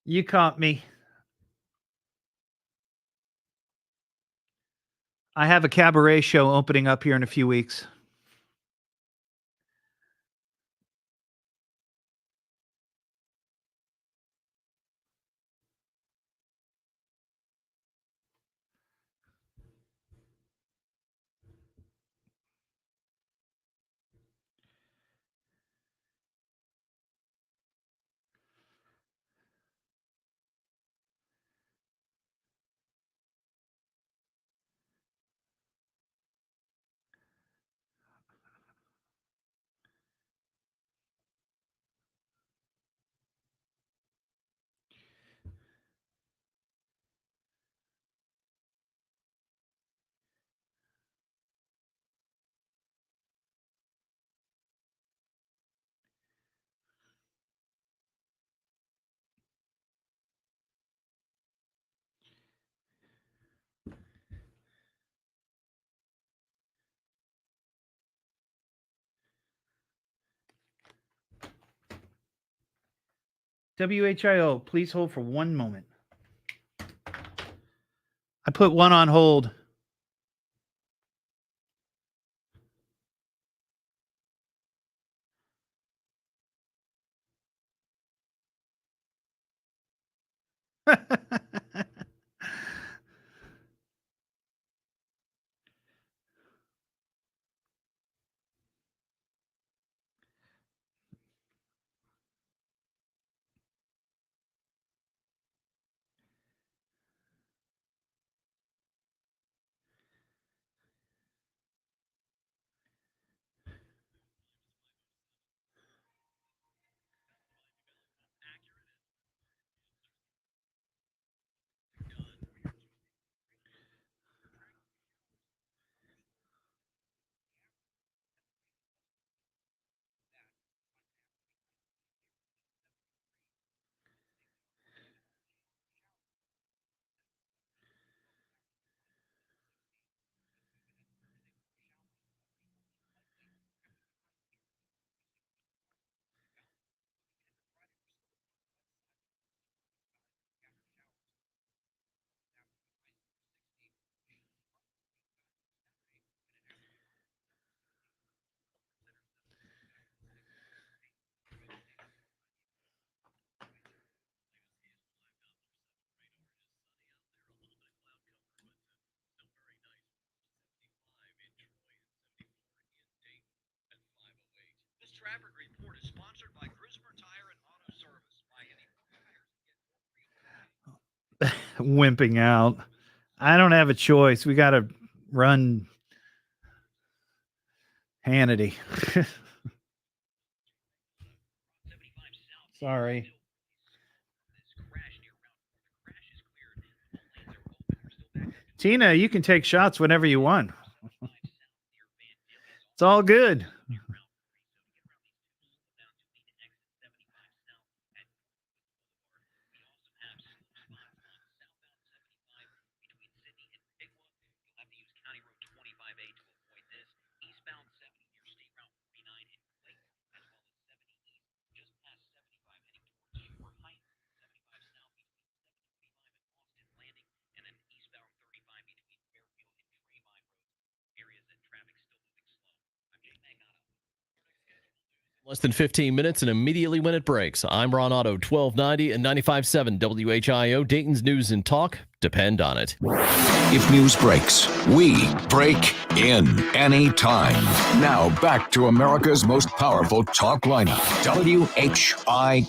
You caught me. I have a cabaret show opening up here in a few weeks. WHIO, please hold for one moment. I put one on hold. Wimping out. I don't have a choice. We got to run Hannity. Sorry. Tina, you can take shots whenever you want. It's all good. Less than 15 minutes and immediately when it breaks. I'm Ron Otto, 1290 and 95.7 WHIO, Dayton's News and Talk. Depend on it. If news breaks, we break in anytime. Now back to America's most powerful talk lineup, WHIO.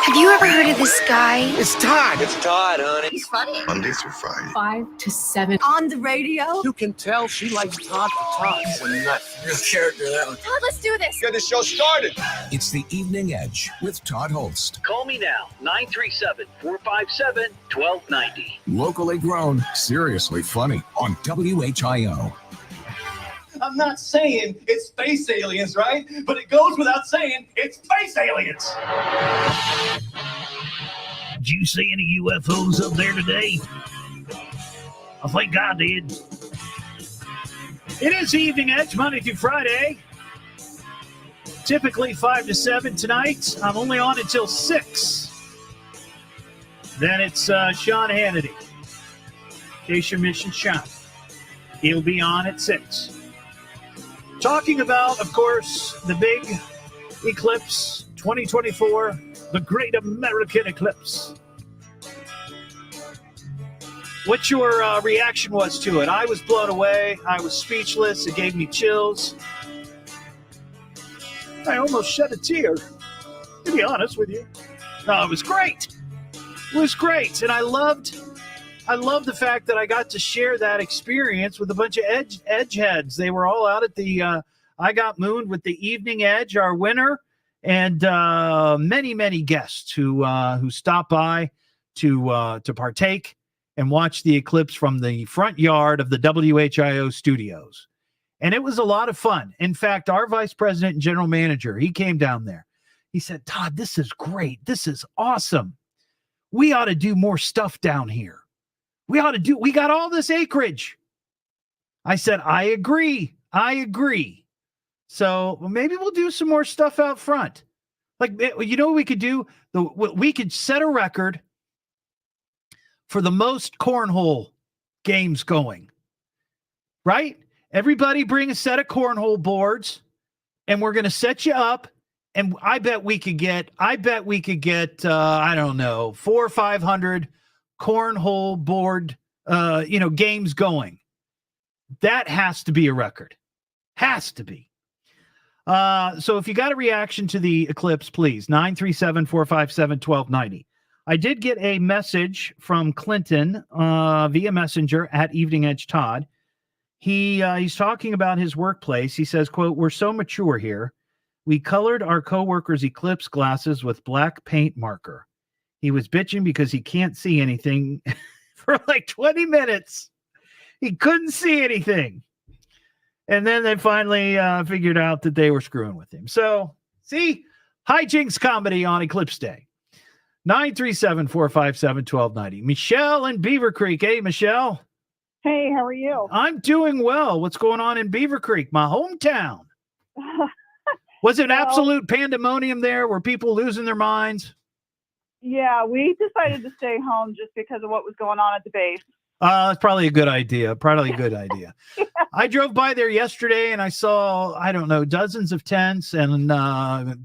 Have you ever heard of this guy? It's Todd. It's Todd, honey. He's funny. Monday through Friday. 5 to 7. On the radio. You can tell she likes Todd for Todd. Well, not real character, that one. Todd, let's do this. Get the show started. It's the Evening Edge with Todd Hollst. Call me now, 937-457-1290. Locally grown, seriously funny on WHIO. I'm not saying it's space aliens, right? But it goes without saying it's space aliens. Did you see any UFOs up there today? I think I did. It is the Evening Edge, Monday through Friday. Typically 5 to 7 tonight. I'm only on until 6. Then it's Sean Hannity. In case you're missing Sean. He'll be on at 6. Talking about, of course, the big Eclipse 2024, the Great American Eclipse. What your reaction was to it? I was blown away. I was speechless. It gave me chills. I almost shed a tear, to be honest with you. No, it was great. It was great. And I loved the fact that I got to share that experience with a bunch of edge heads. They were all out at the I Got Mooned with the Evening Edge, our winner, and many, many guests who stopped by to partake and watch the eclipse from the front yard of the WHIO studios. And it was a lot of fun. In fact, our vice president and general manager, he came down there. He said, Todd, this is great. This is awesome. We ought to do more stuff down here. We got all this acreage. I said, I agree. So maybe we'll do some more stuff out front. Like, you know what we could do? We could set a record for the most cornhole games going. Right? Everybody bring a set of cornhole boards, and we're going to set you up. And I bet we could get, I don't know, 400 or 500 cornhole board, games going. That has to be a record. Has to be. So if you got a reaction to the eclipse, please, 937-457-1290. I did get a message from Clinton via Messenger at Evening Edge Todd. He's talking about his workplace. He says, quote, "We're so mature here. We colored our coworkers' eclipse glasses with black paint marker. He was bitching because he can't see anything for like 20 minutes. He couldn't see anything. And then they finally figured out that they were screwing with him. So, see, hijinks comedy on Eclipse Day. 937-457-1290. Michelle in Beaver Creek. Hey, Michelle. Hey, how are you? I'm doing well. What's going on in Beaver Creek, my hometown? Was it absolute pandemonium there? Were people losing their minds? Yeah, we decided to stay home just because of what was going on at the base. That's probably a good idea. Yeah. I drove by there yesterday and I saw, I don't know, dozens of tents and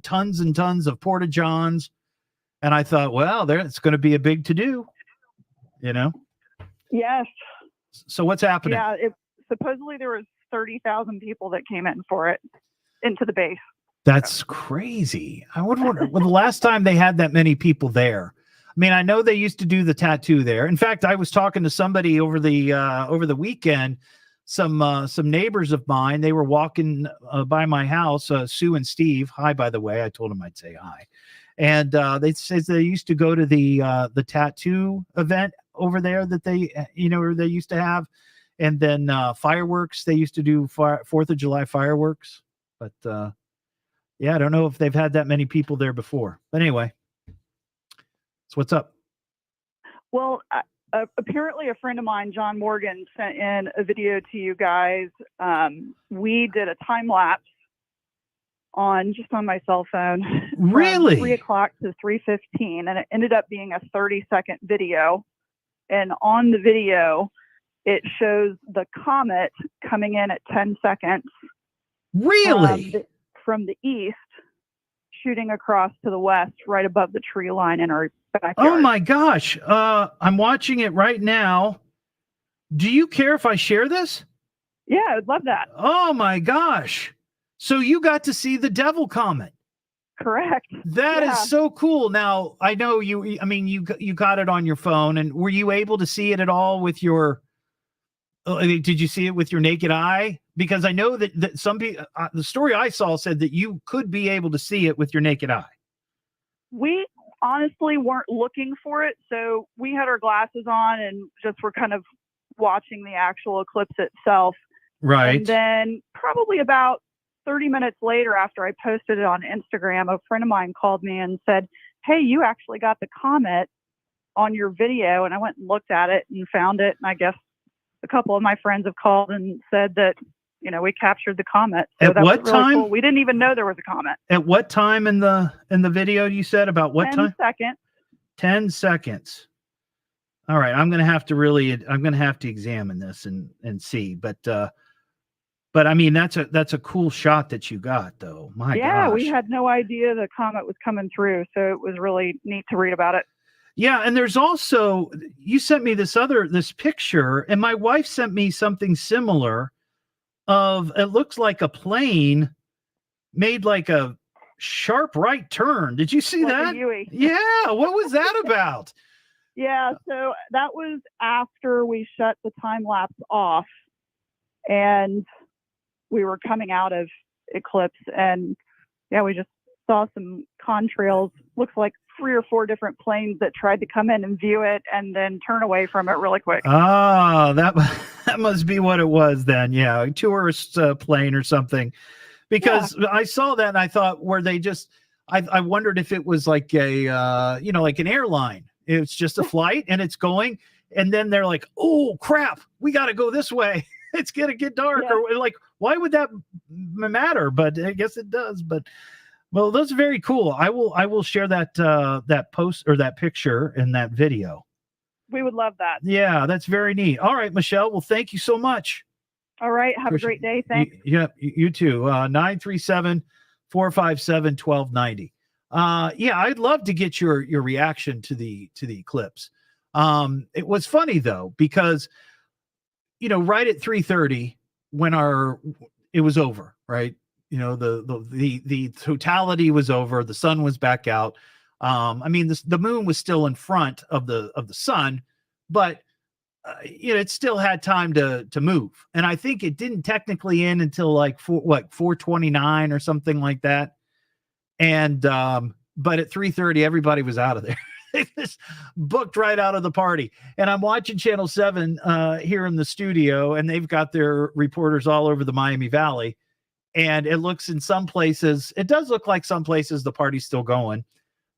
tons and tons of porta-johns. And I thought, well, it's going to be a big to-do, Yes. So what's happening? Yeah, supposedly there was 30,000 people that came in for it into the base. That's crazy. I would wonder when the last time they had that many people there. I mean, I know they used to do the tattoo there. In fact, I was talking to somebody over the weekend, some neighbors of mine. They were walking by my house, Sue and Steve. Hi, by the way. I told them I'd say hi. And they said they used to go to the tattoo event over there that they used to have, and then fireworks. They used to do 4th of July fireworks, but yeah, I don't know if they've had that many people there before. But anyway, so what's up? Well, apparently a friend of mine, John Morgan, sent in a video to you guys. We did a time lapse on my cell phone. Really? From 3 o'clock to 3:15, and it ended up being a 30-second video. And on the video, it shows the comet coming in at 10 seconds. Really? From the east. shooting across to the west, right above the tree line in our backyard. Oh my gosh. I'm watching it right now. Do you care if I share this? Yeah, I'd love that. Oh my gosh. So you got to see the devil comet. Correct. That is so cool. Now, I know you got it on your phone, and were you able to see it at all with your did you see it with your naked eye? Because I know that some people, the story I saw said that you could be able to see it with your naked eye. We honestly weren't looking for it, so we had our glasses on and just were kind of watching the actual eclipse itself. Right. And then probably about 30 minutes later, after I posted it on Instagram, a friend of mine called me and said, "Hey, you actually got the comet on your video." And I went and looked at it and found it. And I guess a couple of my friends have called and said that, we captured the comet. So At what was really time? cool. We didn't even know there was a comet. At what time in the video you said? About what 10 time? seconds. 10 seconds. All right. I'm going to have to examine this and see, but I mean, that's a cool shot that you got, though. My gosh. We had no idea the comet was coming through, so it was really neat to read about it. Yeah, and there's also, you sent me this picture, and my wife sent me something similar of, it looks like a plane made like a sharp right turn. Did you see that? Yeah, what was that about? Yeah, so that was after we shut the time lapse off, and we were coming out of Eclipse, and we just saw some contrails. Looks like 3 or 4 different planes that tried to come in and view it and then turn away from it really quick. Ah, that must be what it was then. Yeah, a tourist plane or something. Because I saw that and I thought, were they just? I wondered if it was like a like an airline. It's just a flight and it's going, and then they're like, "Oh crap, we got to go this way. It's gonna get dark." Or like, why would that matter? But I guess it does. But well, that's very cool. I will share that post or that picture and that video. We would love that. Yeah, that's very neat. All right, Michelle. Well, thank you so much. All right. Have a great day. Thanks. You too. 937-457-1290. I'd love to get your reaction to the eclipse. It was funny though, because right at 3:30 when it was over, right? The totality was over. The sun was back out. The moon was still in front of the sun, but it still had time to move. And I think it didn't technically end until like 4:29 or something like that. And but at 3:30, everybody was out of there. They just booked right out of the party. And I'm watching Channel 7 here in the studio, and they've got their reporters all over the Miami Valley. And it does look like some places the party's still going.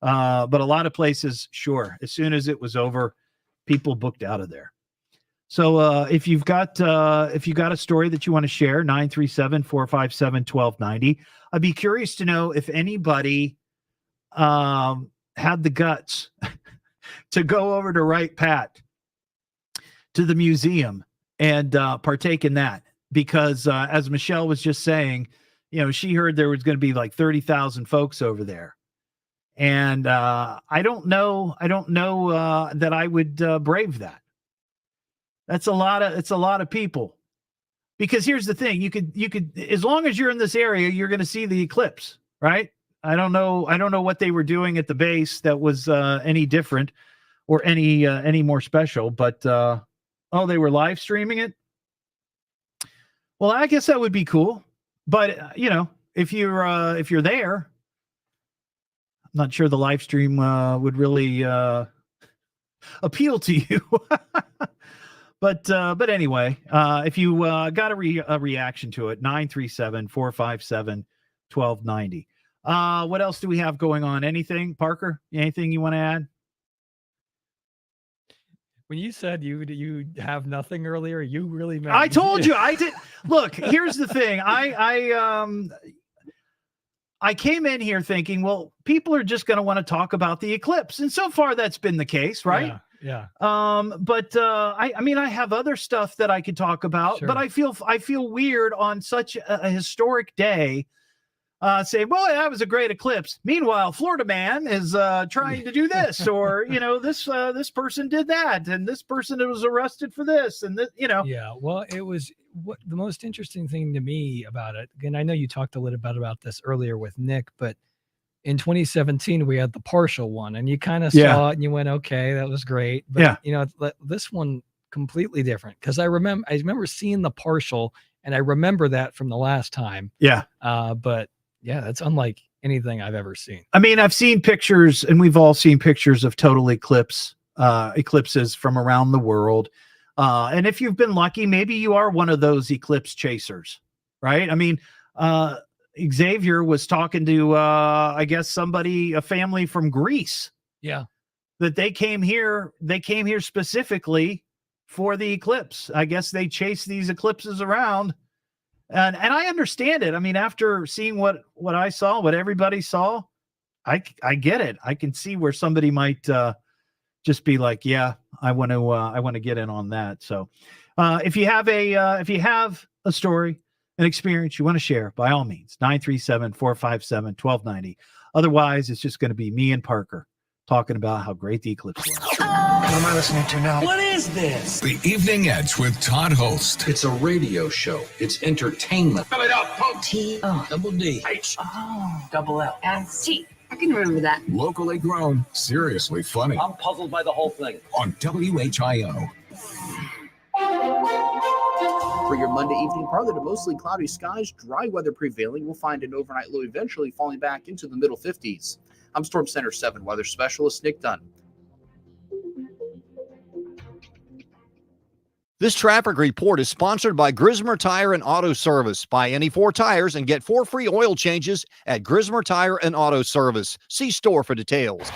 But a lot of places, sure, as soon as it was over, people booked out of there. So if you've got a story that you want to share, 937-457-1290. I'd be curious to know if anybody had the guts to go over to Wright Pat to the museum and partake in that. Because as Michelle was just saying, she heard there was going to be like 30,000 folks over there. And I don't know that I would brave that. It's a lot of people. Because here's the thing, you could as long as you're in this area, you're going to see the eclipse, right? I don't know what they were doing at the base that was any different or any more special, but they were live streaming it. Well, I guess that would be cool. But if you're there, I'm not sure the live stream would really appeal to you. But anyway, if you got a reaction to it, 937-457-1290. What else do we have going on? Anything, Parker? Anything you want to add? When you said you have nothing earlier, you really meant. I told you I did. Look, here's the thing. I came in here thinking, well, people are just going to want to talk about the eclipse, and so far that's been the case, right? Yeah. But I have other stuff that I could talk about, but I feel weird on such a historic day say, well, that was a great eclipse. Meanwhile, Florida man is trying to do this, or this person did that, and this person was arrested for this, and this, Yeah, well, it was what the most interesting thing to me about it. And I know you talked a little bit about this earlier with Nick, but in 2017 we had the partial one, and you kind of saw it and you went, okay, that was great. But this one completely different, because I remember seeing the partial, and I remember that from the last time. But yeah, that's unlike anything I've ever seen. I mean, I've seen pictures, and we've all seen pictures of total eclipses from around the world. And if you've been lucky, maybe you are one of those eclipse chasers, right? I mean, Xavier was talking to, I guess, a family from Greece. Yeah. That they came here specifically for the eclipse. I guess they chase these eclipses around. And I understand it. I mean, after seeing what I saw, what everybody saw, I get it. I can see where somebody might just be like, yeah, I want to get in on that. So if you have a story, an experience you want to share, by all means, 937-457-1290. Otherwise, it's just going to be me and Parker talking about how great the eclipse was. What am I listening to now? What is this? The Evening Edge with Todd Hollst. It's a radio show. It's entertainment. Spell it out, Paul. T-double-D. H. Oh, double L. S-T. I can remember that. Locally grown, seriously funny. I'm puzzled by the whole thing. On WHIO. For your Monday evening parlor to mostly cloudy skies, dry weather prevailing. We'll find an overnight low eventually falling back into the middle 50s. I'm Storm Center 7 weather specialist Nick Dunn. This traffic report is sponsored by Grismer Tire and Auto Service. Buy any 4 tires and get 4 free oil changes at Grismer Tire and Auto Service. See store for details.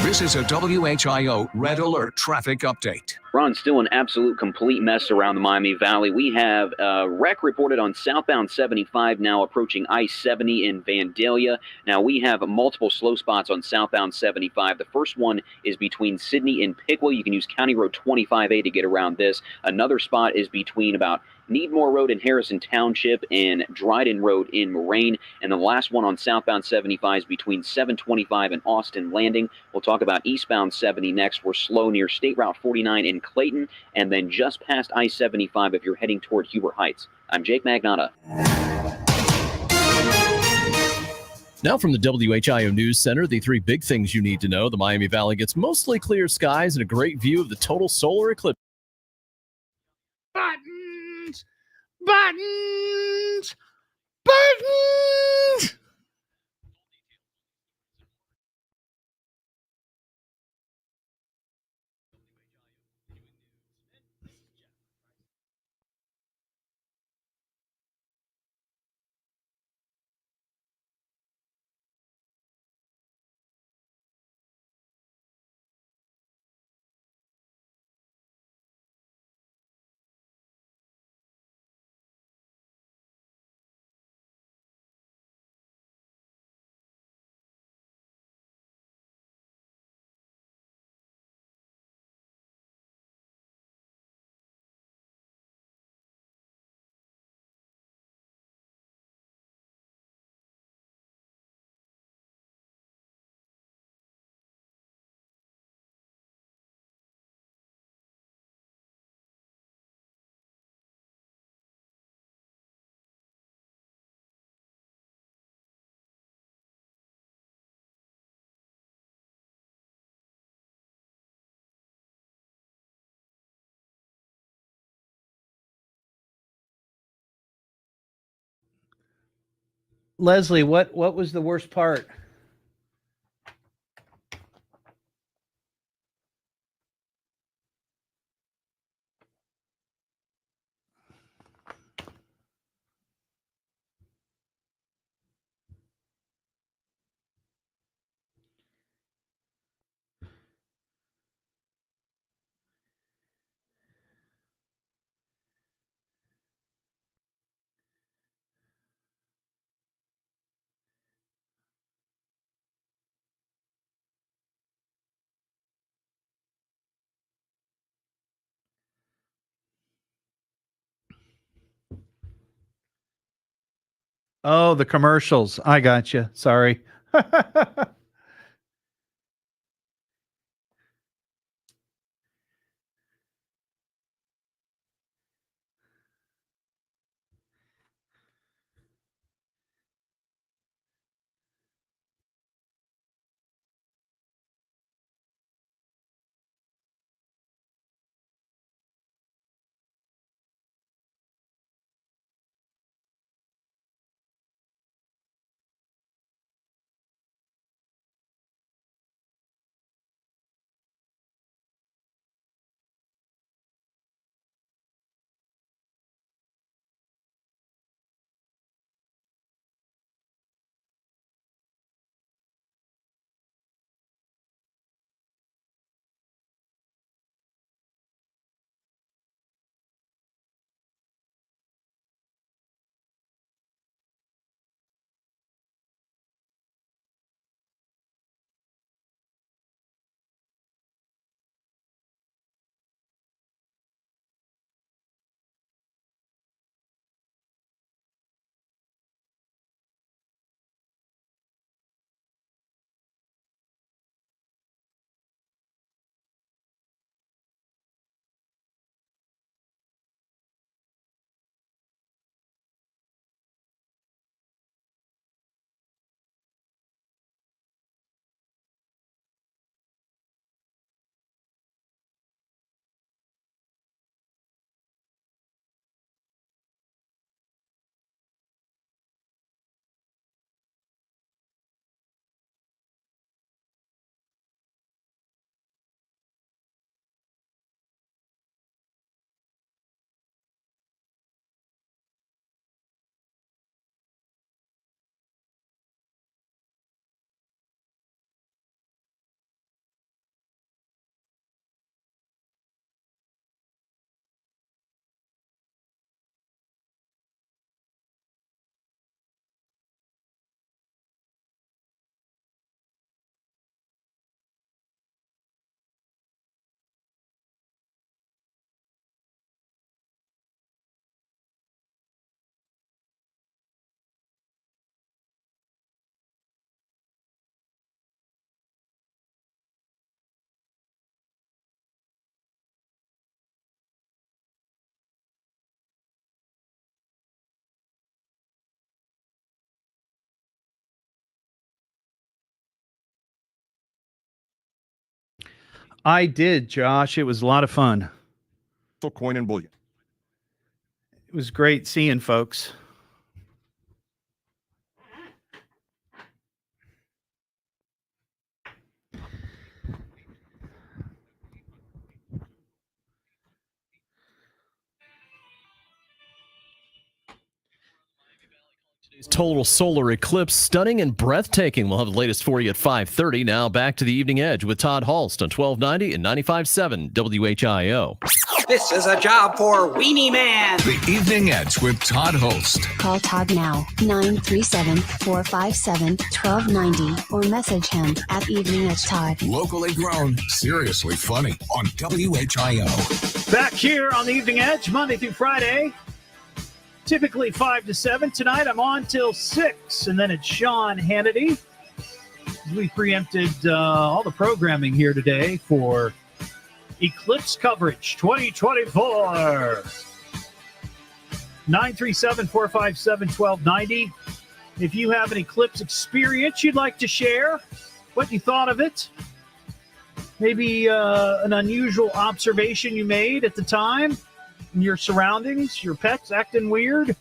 This is a WHIO Red Alert traffic update. Ron, still an absolute complete mess around the Miami Valley. We have a wreck reported on southbound 75 now approaching I-70 in Vandalia. Now we have multiple slow spots on southbound 75. The first one is between Sydney and Pickwill. You can use County Road 25A to get around this. Another spot is between about Needmore Road in Harrison Township and Dryden Road in Moraine. And the last one on southbound 75 is between 725 and Austin Landing. We'll talk about eastbound 70 next. We're slow near State Route 49 in Clayton, and then just past I-75 if you're heading toward Huber Heights. I'm Jake Magnotta. Now from the WHIO News Center, the 3 big things you need to know. The Miami Valley gets mostly clear skies and a great view of the total solar eclipse. Buttons! Leslie, what was the worst part? Oh, the commercials. I got you. Sorry. I did, Josh. It was a lot of fun. Coin and bullion. It was great seeing folks. Total solar eclipse, stunning and breathtaking. We'll have the latest for you at 5:30. Now back to the Evening Edge with Todd Hollst on 1290 and 95.7 WHIO. This is a job for Weenie Man. The Evening Edge with Todd Hollst. Call Todd now, 937-457-1290, or message him at Evening Edge Todd. Locally grown, seriously funny on WHIO. Back here on the Evening Edge, Monday through Friday. Typically 5 to 7. Tonight I'm on till 6, and then it's Sean Hannity. We preempted all the programming here today for Eclipse coverage 2024. 937-457-1290. If you have an Eclipse experience you'd like to share, what you thought of it, maybe an unusual observation you made at the time, your surroundings, your pets acting weird,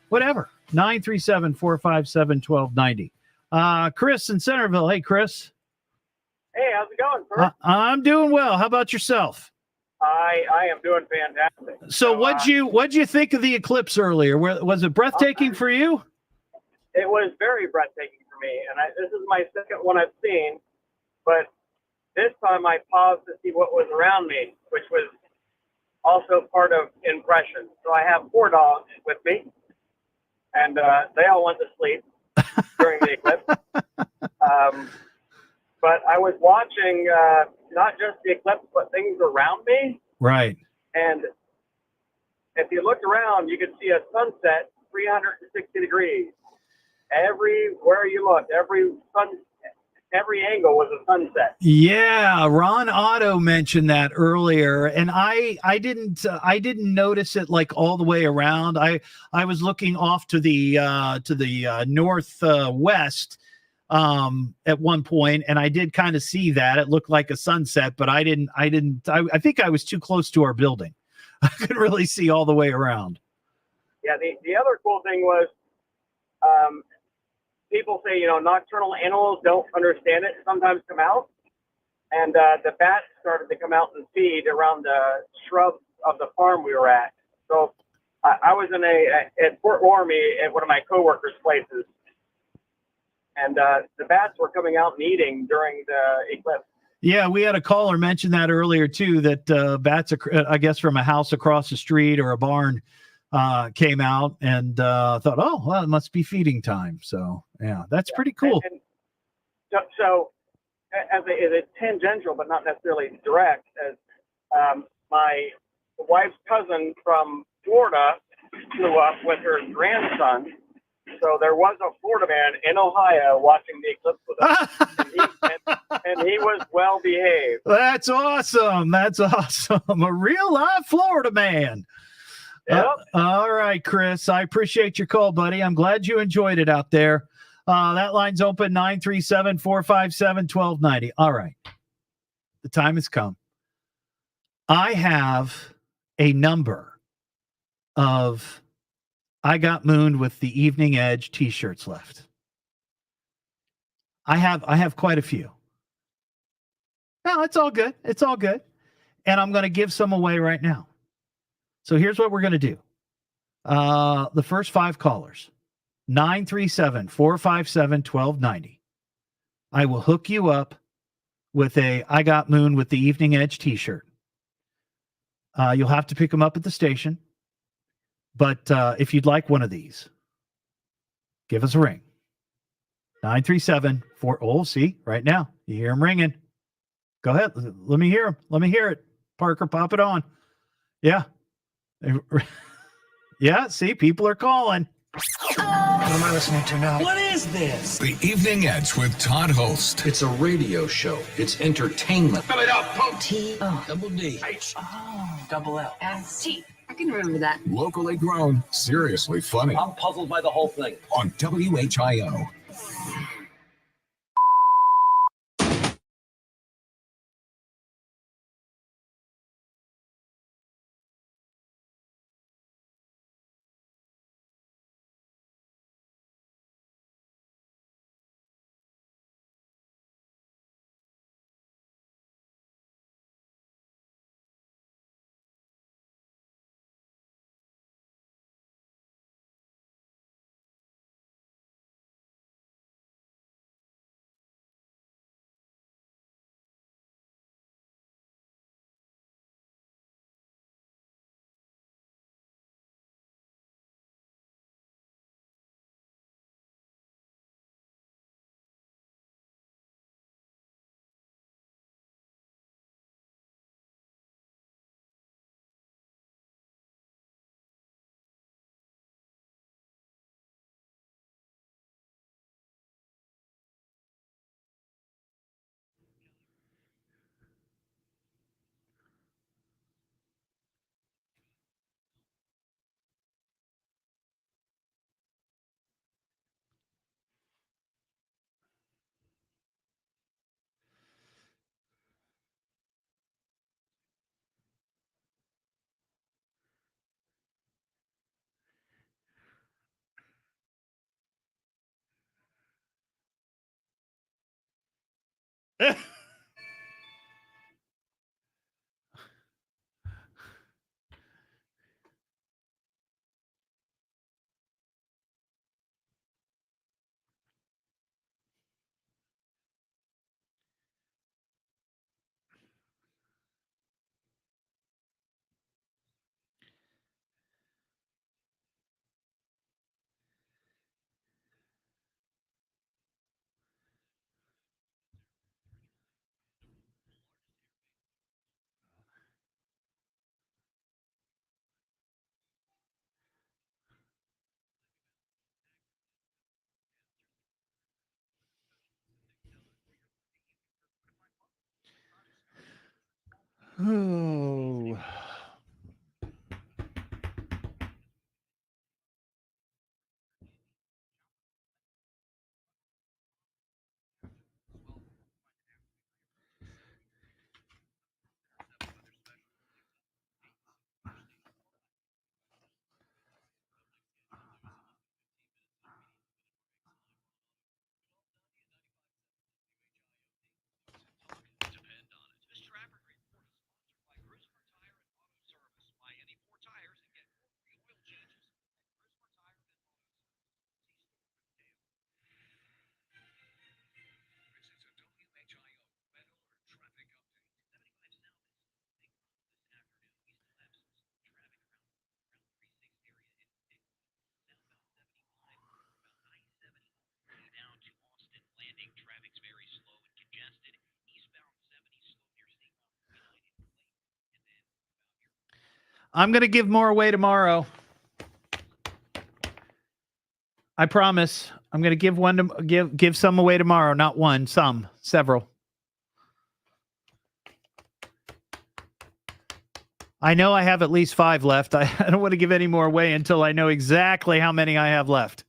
whatever. 937-457-1290. Chris in Centerville. Hey, Chris. Hey, how's it going, sir? I'm doing well. How about yourself? I am doing fantastic. So what'd you think of the eclipse earlier? Was it breathtaking for you? It was very breathtaking for me, and this is my second one I've seen, but this time I paused to see what was around me, which was also part of impression. So I have 4 dogs with me, and they all went to sleep during the eclipse. But I was watching not just the eclipse, but things around me. Right. And if you looked around, you could see a sunset 360 degrees. Everywhere you looked, every angle was a sunset. Yeah, Ron Otto mentioned that earlier, and I didn't notice it like all the way around. I was looking off to the northwest at one point, and I did kind of see that it looked like a sunset, but I think I was too close to our building. I couldn't really see all the way around. Yeah, the other cool thing was, people say, nocturnal animals don't understand it, sometimes come out. And the bats started to come out and feed around the shrubs of the farm we were at. So I was at Fort Laramie at one of my coworkers' places. And the bats were coming out and eating during the eclipse. Yeah, we had a caller mention that earlier, too, that bats, I guess, from a house across the street or a barn came out and thought, oh, well, it must be feeding time. So, yeah, that's pretty cool. And so as a tangential, but not necessarily direct, as my wife's cousin from Florida flew up with her grandson. So there was a Florida man in Ohio watching the eclipse with us, and he was well behaved. That's awesome. That's awesome. A real live Florida man. Yep. All right, Chris. I appreciate your call, buddy. I'm glad you enjoyed it out there. That line's open, 937-457-1290. All right. The time has come. I have a number of I Got Mooned with the Evening Edge t-shirts left. I have quite a few. No, it's all good. It's all good. And I'm going to give some away right now. So here's what we're going to do. The first 5 callers, 937-457-1290. I will hook you up with a I Got Moon with the Evening Edge t-shirt. You'll have to pick them up at the station. But if you'd like one of these, give us a ring. 937-4. Oh, see, right now. You hear them ringing. Go ahead. Let me hear them. Let me hear it. Parker, pop it on. Yeah. Yeah, see, people are calling. What am I listening to now? What is this? The Evening Edge with Todd Hollst. It's a radio show. It's entertainment. Fill it up, pump. T-O-double-D. H. Oh, double L. S-T. I can remember that. Locally grown, seriously funny. I'm puzzled by the whole thing. On WHIO. Oh. I'm going to give more away tomorrow. I promise. I'm going to give some away tomorrow. Not one, some, several. I know I have at least 5 left. I don't want to give any more away until I know exactly how many I have left.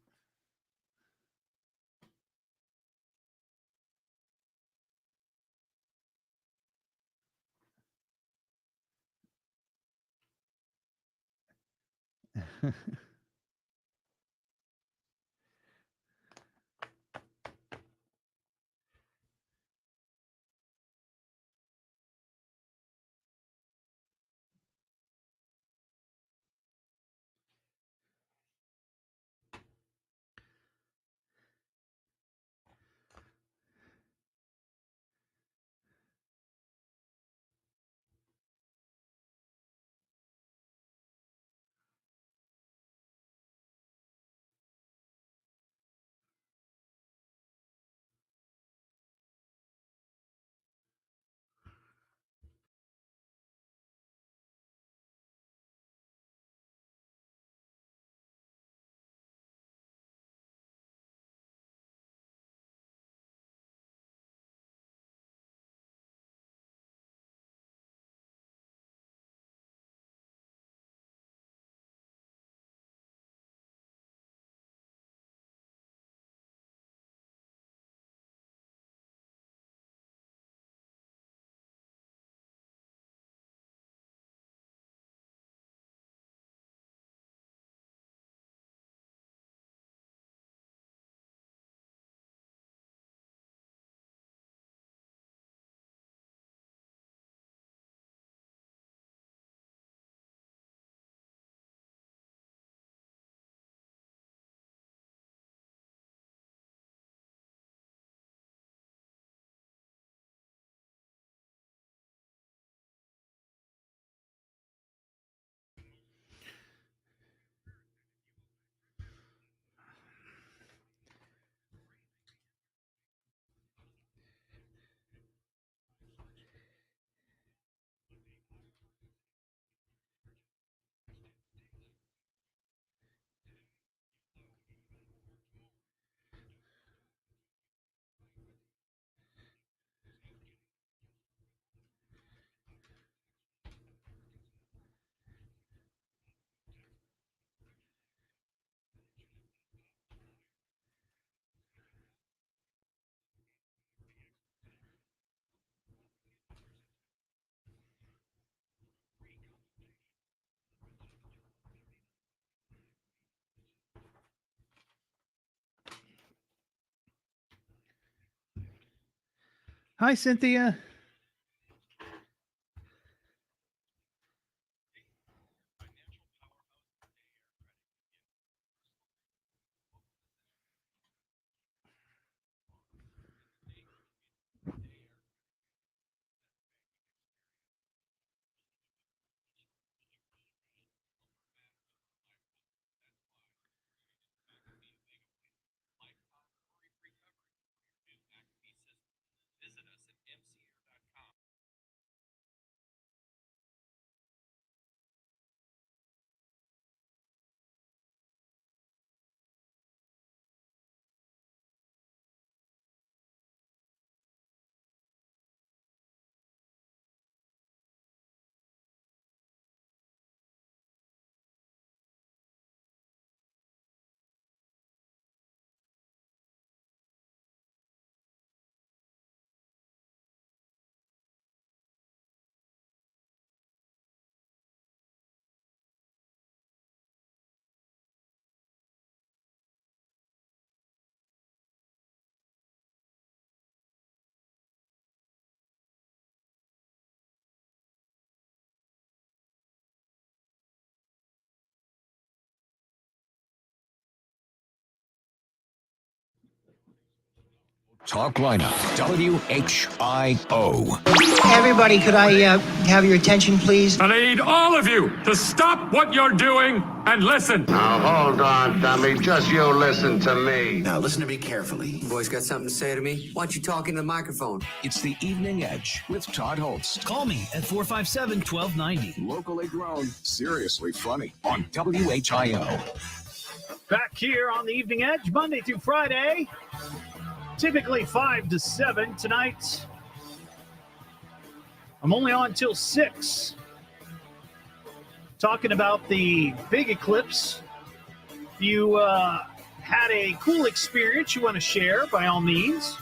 Hi, Cynthia. Talk lineup, WHIO. Everybody, could I have your attention, please? I need all of you to stop what you're doing and listen. Now, hold on, dummy. Just you listen to me. Now, listen to me carefully. You boys got something to say to me? Why don't you talk into the microphone? It's the Evening Edge with Todd Hollst. Call me at 457-1290. Locally grown, seriously funny on WHIO. Back here on the Evening Edge, Monday through Friday, typically 5 to 7. Tonight, I'm only on till 6. Talking about the big eclipse. If you had a cool experience you want to share, by all means,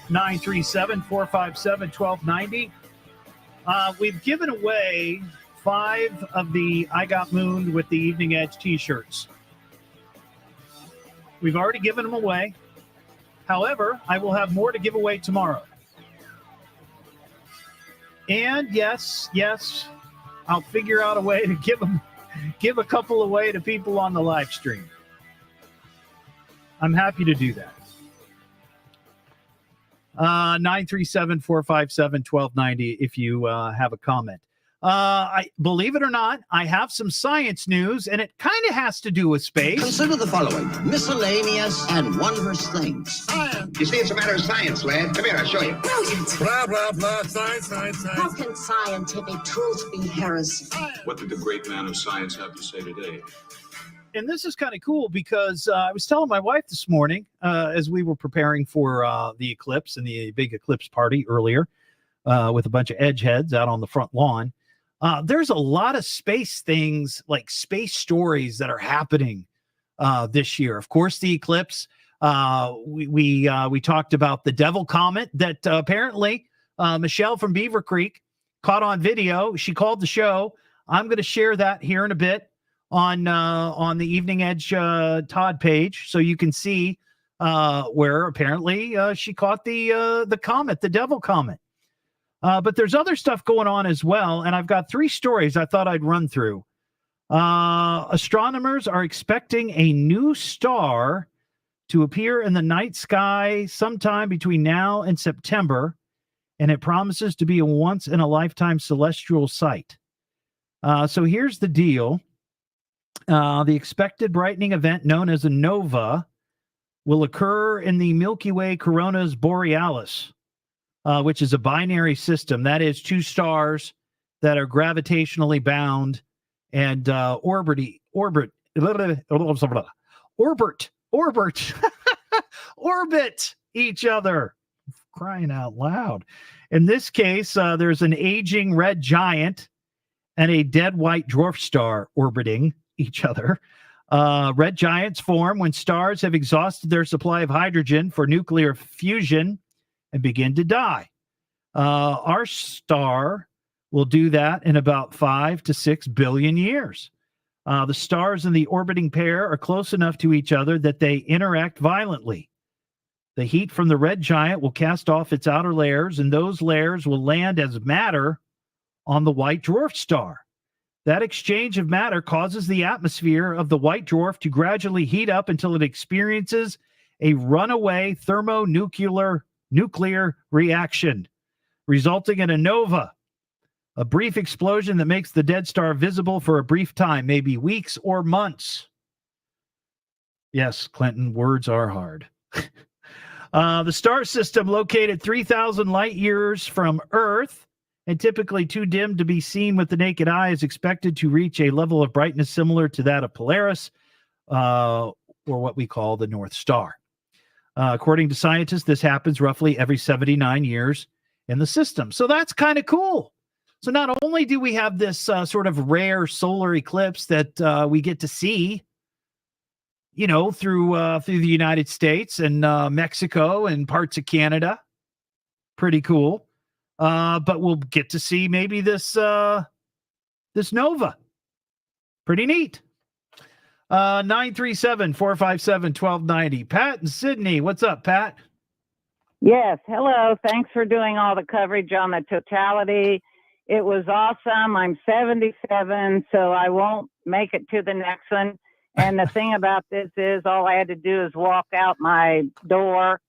937-457-1290. We've given away 5 of the I Got Mooned with the Evening Edge t-shirts. We've already given them away. However, I will have more to give away tomorrow. And yes, I'll figure out a way to give a couple away to people on the live stream. I'm happy to do that. 937-457-1290 if you have a comment. I believe it or not, I have some science news, and it kind of has to do with space. Consider the following: miscellaneous and wondrous things. Science. You see, it's a matter of science, lad. Come here, I'll show you. Brilliant. Blah, blah, blah. Science. How can scientific truth be heresy? What did the great man of science have to say today? And this is kind of cool because I was telling my wife this morning as we were preparing for the eclipse and the big eclipse party earlier with a bunch of edge heads out on the front lawn. There's a lot of space things, like space stories that are happening this year. Of course, the eclipse. We talked about the Devil Comet that apparently Michelle from Beaver Creek caught on video. She called the show. I'm going to share that here in a bit on the Evening Edge Todd page, so you can see where apparently she caught the comet, the Devil Comet. But there's other stuff going on as well, and I've got 3 stories I thought I'd run through. Astronomers are expecting a new star to appear in the night sky sometime between now and September, and it promises to be a once-in-a-lifetime celestial sight. So here's the deal. The expected brightening event, known as a nova, will occur in the Milky Way Coronas Borealis, which is a binary system. That is 2 stars that are gravitationally bound and orbit each other. Crying out loud. In this case, there's an aging red giant and a dead white dwarf star orbiting each other. Red giants form when stars have exhausted their supply of hydrogen for nuclear fusion and begin to die. Our star will do that in about 5 to 6 billion years. The stars in the orbiting pair are close enough to each other that they interact violently. The heat from the red giant will cast off its outer layers, and those layers will land as matter on the white dwarf star. That exchange of matter causes the atmosphere of the white dwarf to gradually heat up until it experiences a runaway thermonuclear reaction, resulting in a nova, a brief explosion that makes the dead star visible for a brief time, maybe weeks or months. Yes, Clinton, words are hard. The star system, located 3,000 light years from Earth and typically too dim to be seen with the naked eye, is expected to reach a level of brightness similar to that of Polaris, or what we call the North Star. According to scientists, this happens roughly every 79 years in the system. So that's kind of cool. So not only do we have this sort of rare solar eclipse that we get to see, you know, through the United States and Mexico and parts of Canada. Pretty cool. But we'll get to see maybe this nova. Pretty neat. 937-457-1290. Pat and Sydney. What's up, Pat? Yes. Hello. Thanks for doing all the coverage on the totality. It was awesome. I'm 77, so I won't make it to the next one. And the thing about this is all I had to do is walk out my door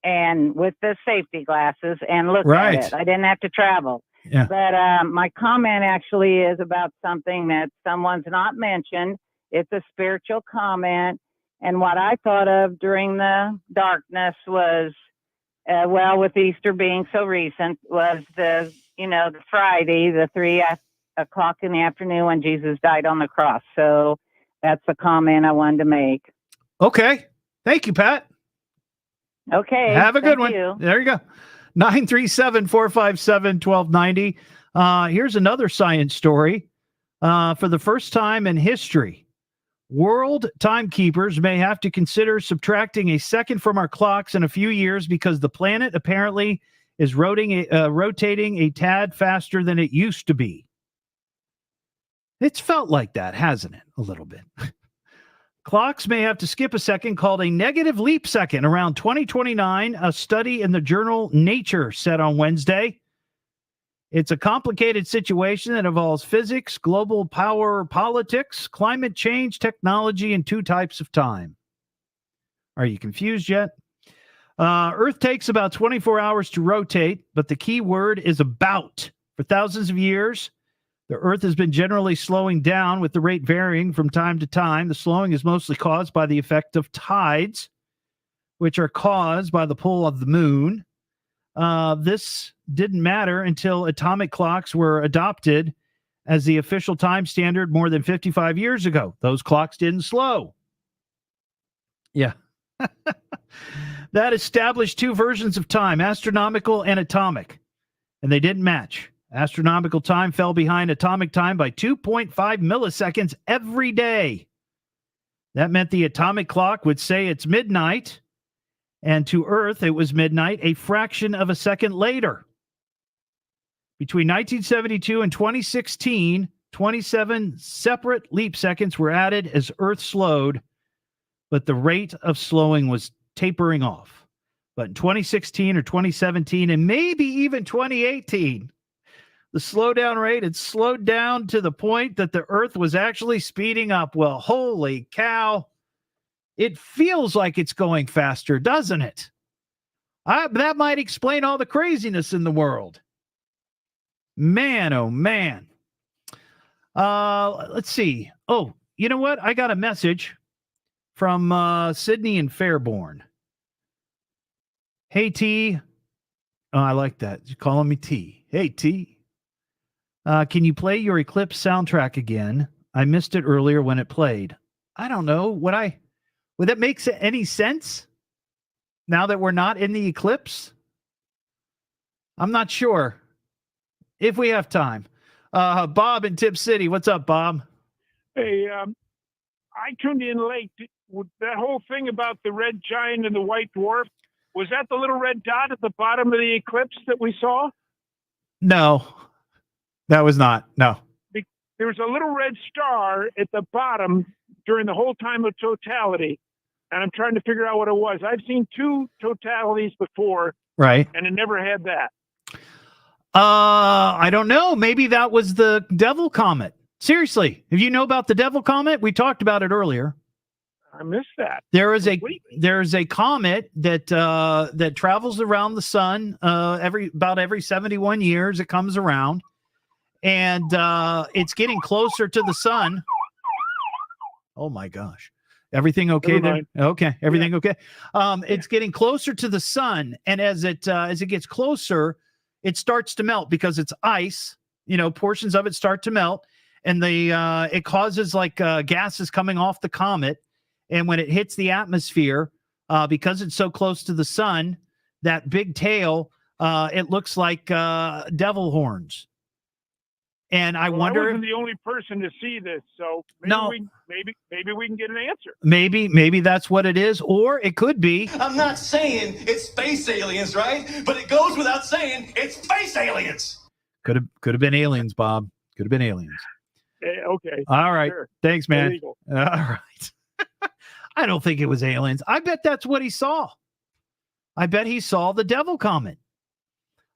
and with the safety glasses and look Right. at it. I didn't have to travel. Yeah. But my comment actually is about something that someone's not mentioned. It's a spiritual comment. And what I thought of during the darkness was, well, with Easter being so recent, was the Friday, the 3 o'clock in the afternoon when Jesus died on the cross. So that's the comment I wanted to make. Okay. Thank you, Pat. Okay. Have a good thank one. you. There you go. 937-457-1290. Here's another science story. For the first time in history, world timekeepers may have to consider subtracting a second from our clocks in a few years because the planet apparently is rotating a tad faster than it used to be. It's felt like that, hasn't it? A little bit. Clocks may have to skip a second called a negative leap second around 2029, a study in the journal Nature said on Wednesday. It's a complicated situation that involves physics, global power, politics, climate change, technology, and 2 types of time. Are you confused yet? Earth takes about 24 hours to rotate, but the key word is about. For thousands of years, the Earth has been generally slowing down, with the rate varying from time to time. The slowing is mostly caused by the effect of tides, which are caused by the pull of the moon. This didn't matter until atomic clocks were adopted as the official time standard more than 55 years ago. Those clocks didn't slow. Yeah. That established 2 versions of time, astronomical and atomic, and they didn't match. Astronomical time fell behind atomic time by 2.5 milliseconds every day. That meant the atomic clock would say it's midnight, and to Earth, it was midnight a fraction of a second later. Between 1972 and 2016, 27 separate leap seconds were added as Earth slowed, but the rate of slowing was tapering off. But in 2016 or 2017, and maybe even 2018, the slowdown rate had slowed down to the point that the Earth was actually speeding up. Well, holy cow. It feels like it's going faster, doesn't it? That might explain all the craziness in the world. Man, oh, man. Let's see. Oh, you know what? I got a message from Sydney and Fairborn. Hey, T. Oh, I like that. You're calling me T. Hey, T. Can you play your Eclipse soundtrack again? I missed it earlier when it played. I don't know. Would that make any sense now that we're not in the eclipse? I'm not sure if we have time. Bob in Tip City. What's up, Bob? Hey, I tuned in late. That whole thing about the red giant and the white dwarf, was that the little red dot at the bottom of the eclipse that we saw? No, that was not. No. There was a little red star at the bottom during the whole time of totality, and I'm trying to figure out what it was. I've seen 2 totalities before, right, and it never had that. I don't know. Maybe that was the Devil Comet. Seriously, if you know about the Devil Comet, we talked about it earlier. I missed that. There is a comet that travels around the sun every 71 years. It comes around, and it's getting closer to the sun. Oh my gosh. Everything okay there? Okay. Everything okay? It's getting closer to the sun, and as it gets closer, it starts to melt because it's ice. Portions of it start to melt, and it causes gases coming off the comet. And when it hits the atmosphere, because it's so close to the sun, that big tail, it looks like devil horns. And I wonder. I wasn't the only person to see this, so maybe we can get an answer. Maybe that's what it is, or it could be. I'm not saying it's space aliens, right? But it goes without saying it's space aliens. Could have been aliens, Bob. Could have been aliens. Okay. All right. Sure. Thanks, man. Illegal. All right. I don't think it was aliens. I bet that's what he saw. I bet he saw the Devil Comet.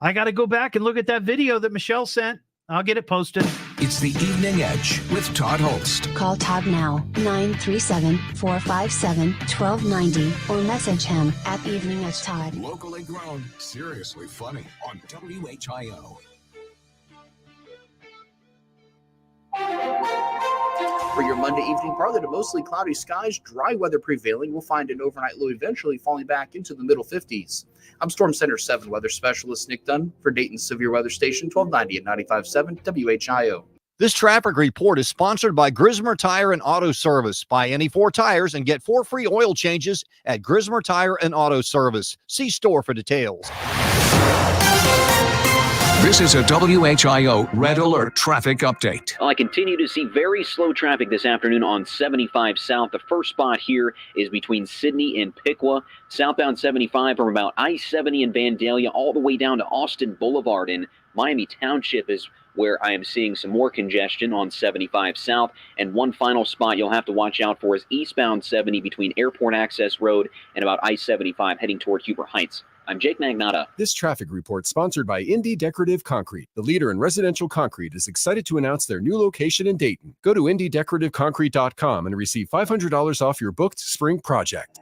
I got to go back and look at that video that Michelle sent I'll get it posted. It's the Evening Edge with Todd Hollst. Call Todd now, 937-457-1290, or message him at evening@todd. Locally grown, seriously funny on WHIO. For your Monday evening parlor to mostly cloudy skies, dry weather prevailing. We'll find an overnight low eventually falling back into the middle 50s. I'm Storm Center 7 weather specialist Nick Dunn for Dayton's Severe Weather Station 1290 and 95.7 WHIO. This traffic report is sponsored by Grismer Tire and Auto Service. Buy any 4 tires and get 4 free oil changes at Grismer Tire and Auto Service. See store for details. This is a WHIO Red Alert traffic update. I continue to see very slow traffic this afternoon on 75 South. The first spot here is between Sydney and Piqua. Southbound 75 from about I-70 in Vandalia all the way down to Austin Boulevard in Miami Township is where I am seeing some more congestion on 75 South. And one final spot you'll have to watch out for is eastbound 70 between Airport Access Road and about I-75 heading toward Huber Heights. I'm Jake Magnata. This traffic report sponsored by Indy Decorative Concrete. The leader in residential concrete is excited to announce their new location in Dayton. Go to indydecorativeconcrete.com and receive $500 off your booked spring project.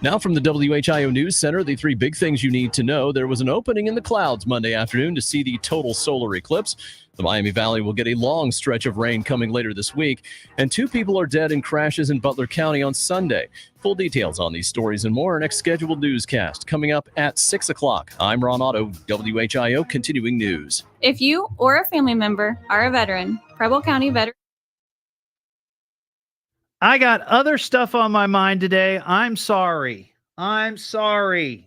Now from the WHIO News Center, the 3 big things you need to know. There was an opening in the clouds Monday afternoon to see the total solar eclipse. The Miami Valley will get a long stretch of rain coming later this week, and 2 people are dead in crashes in Butler County on Sunday. Full details on these stories and more, next scheduled newscast coming up at 6 o'clock. I'm Ron Otto, WHIO Continuing News. If you or a family member are a veteran, Preble County Veteran. I got other stuff on my mind today. I'm sorry. Sorry.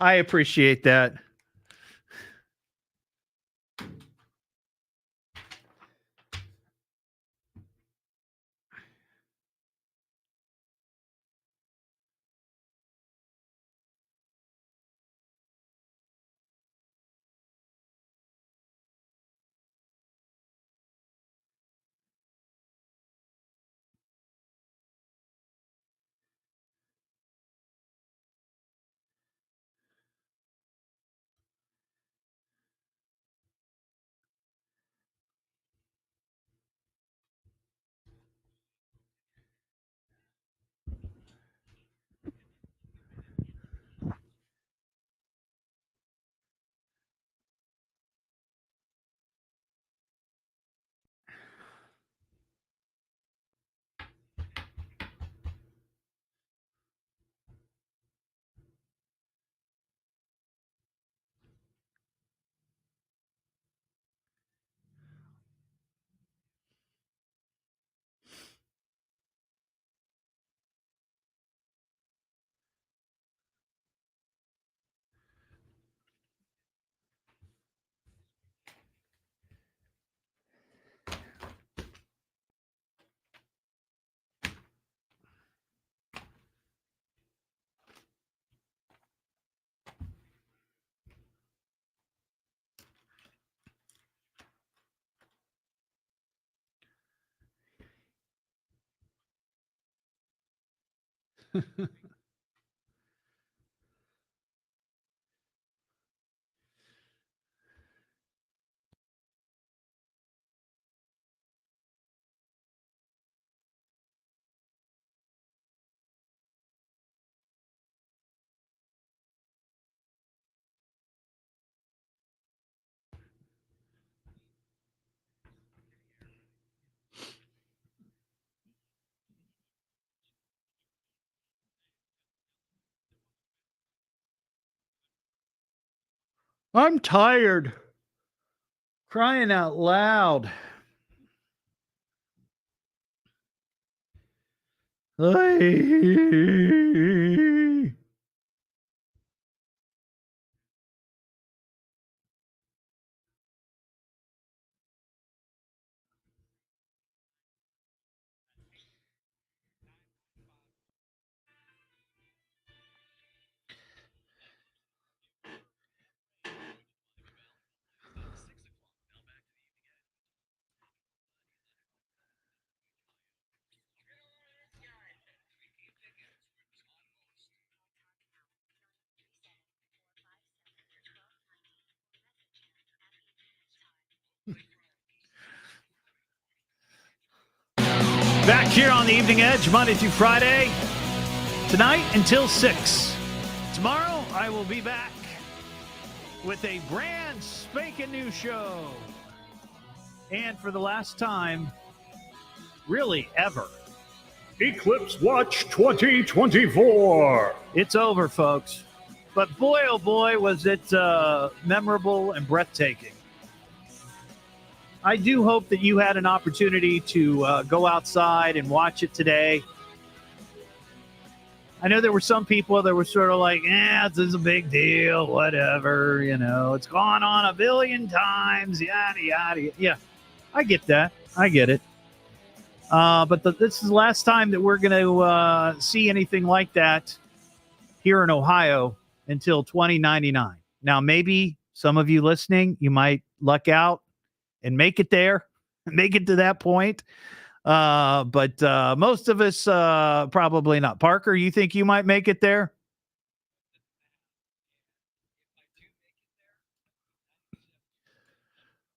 I appreciate that. I'm tired. Crying out loud. Back here on the Evening Edge, Monday through Friday, tonight until 6. Tomorrow, I will be back with a brand spanking new show. And for the last time, really ever, Eclipse Watch 2024. It's over, folks. But boy, oh boy, was it memorable and breathtaking. I do hope that you had an opportunity to go outside and watch it today. I know there were some people that were sort of like, this is a big deal, whatever, it's gone on a billion times, yada, yada. Yeah, I get that. I get it. But this is the last time that we're going to see anything like that here in Ohio until 2099. Now, maybe some of you listening, you might luck out and make it there, make it to that point. But most of us probably not. Parker, you think you might make it there?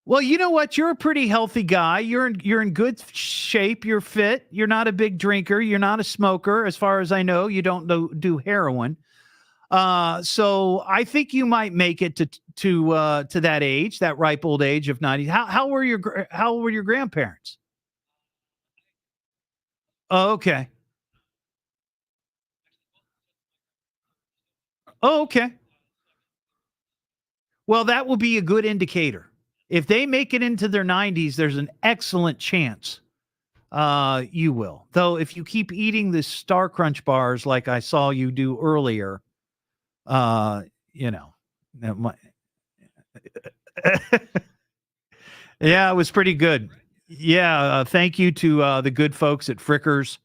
Well, you know what? You're a pretty healthy guy. You're in good shape. You're fit. You're not a big drinker. You're not a smoker. As far as I know, you don't do heroin. So I think you might make it to that age, that ripe old age of 90. How were your grandparents? Oh, okay. Oh, okay. Well, that will be a good indicator. If they make it into their 90s, there's an excellent chance you will. Though if you keep eating the Star Crunch bars like I saw you do earlier, that might... Yeah, it was pretty good. Yeah, thank you to the good folks at Frickers.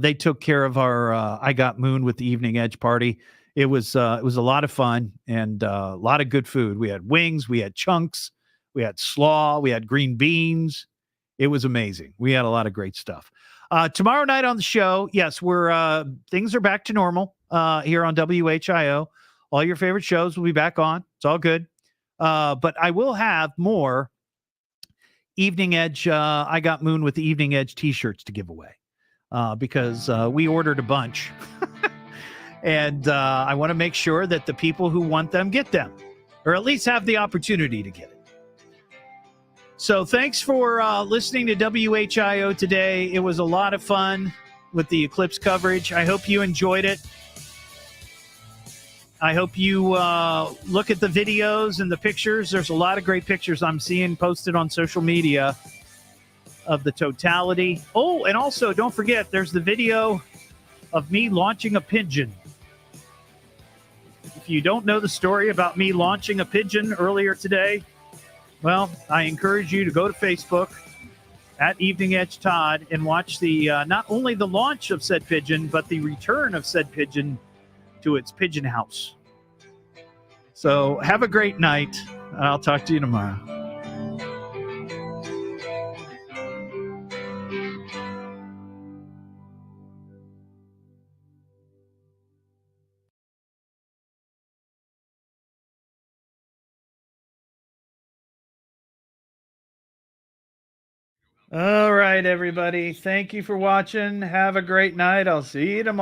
They took care of our I Got Moon with the Evening Edge party. It was a lot of fun and a lot of good food. We had wings, we had chunks, we had slaw, we had green beans. It was amazing. We had a lot of great stuff. Tomorrow night on the show, yes, things are back to normal here on WHIO. All your favorite shows will be back on. It's all good. But I will have more Evening Edge. I Got Moon with the Evening Edge t-shirts to give away because we ordered a bunch. And I want to make sure that the people who want them get them, or at least have the opportunity to get it. So thanks for listening to WHIO today. It was a lot of fun with the Eclipse coverage. I hope you enjoyed it. I hope you look at the videos and the pictures. There's a lot of great pictures I'm seeing posted on social media of the totality. Oh, and also don't forget, there's the video of me launching a pigeon. If you don't know the story about me launching a pigeon earlier today, well, I encourage you to go to Facebook at Evening Edge Todd and watch the not only the launch of said pigeon, but the return of said pigeon to its pigeon house. So have a great night. I'll talk to you tomorrow. All right, everybody. Thank you for watching. Have a great night. I'll see you tomorrow.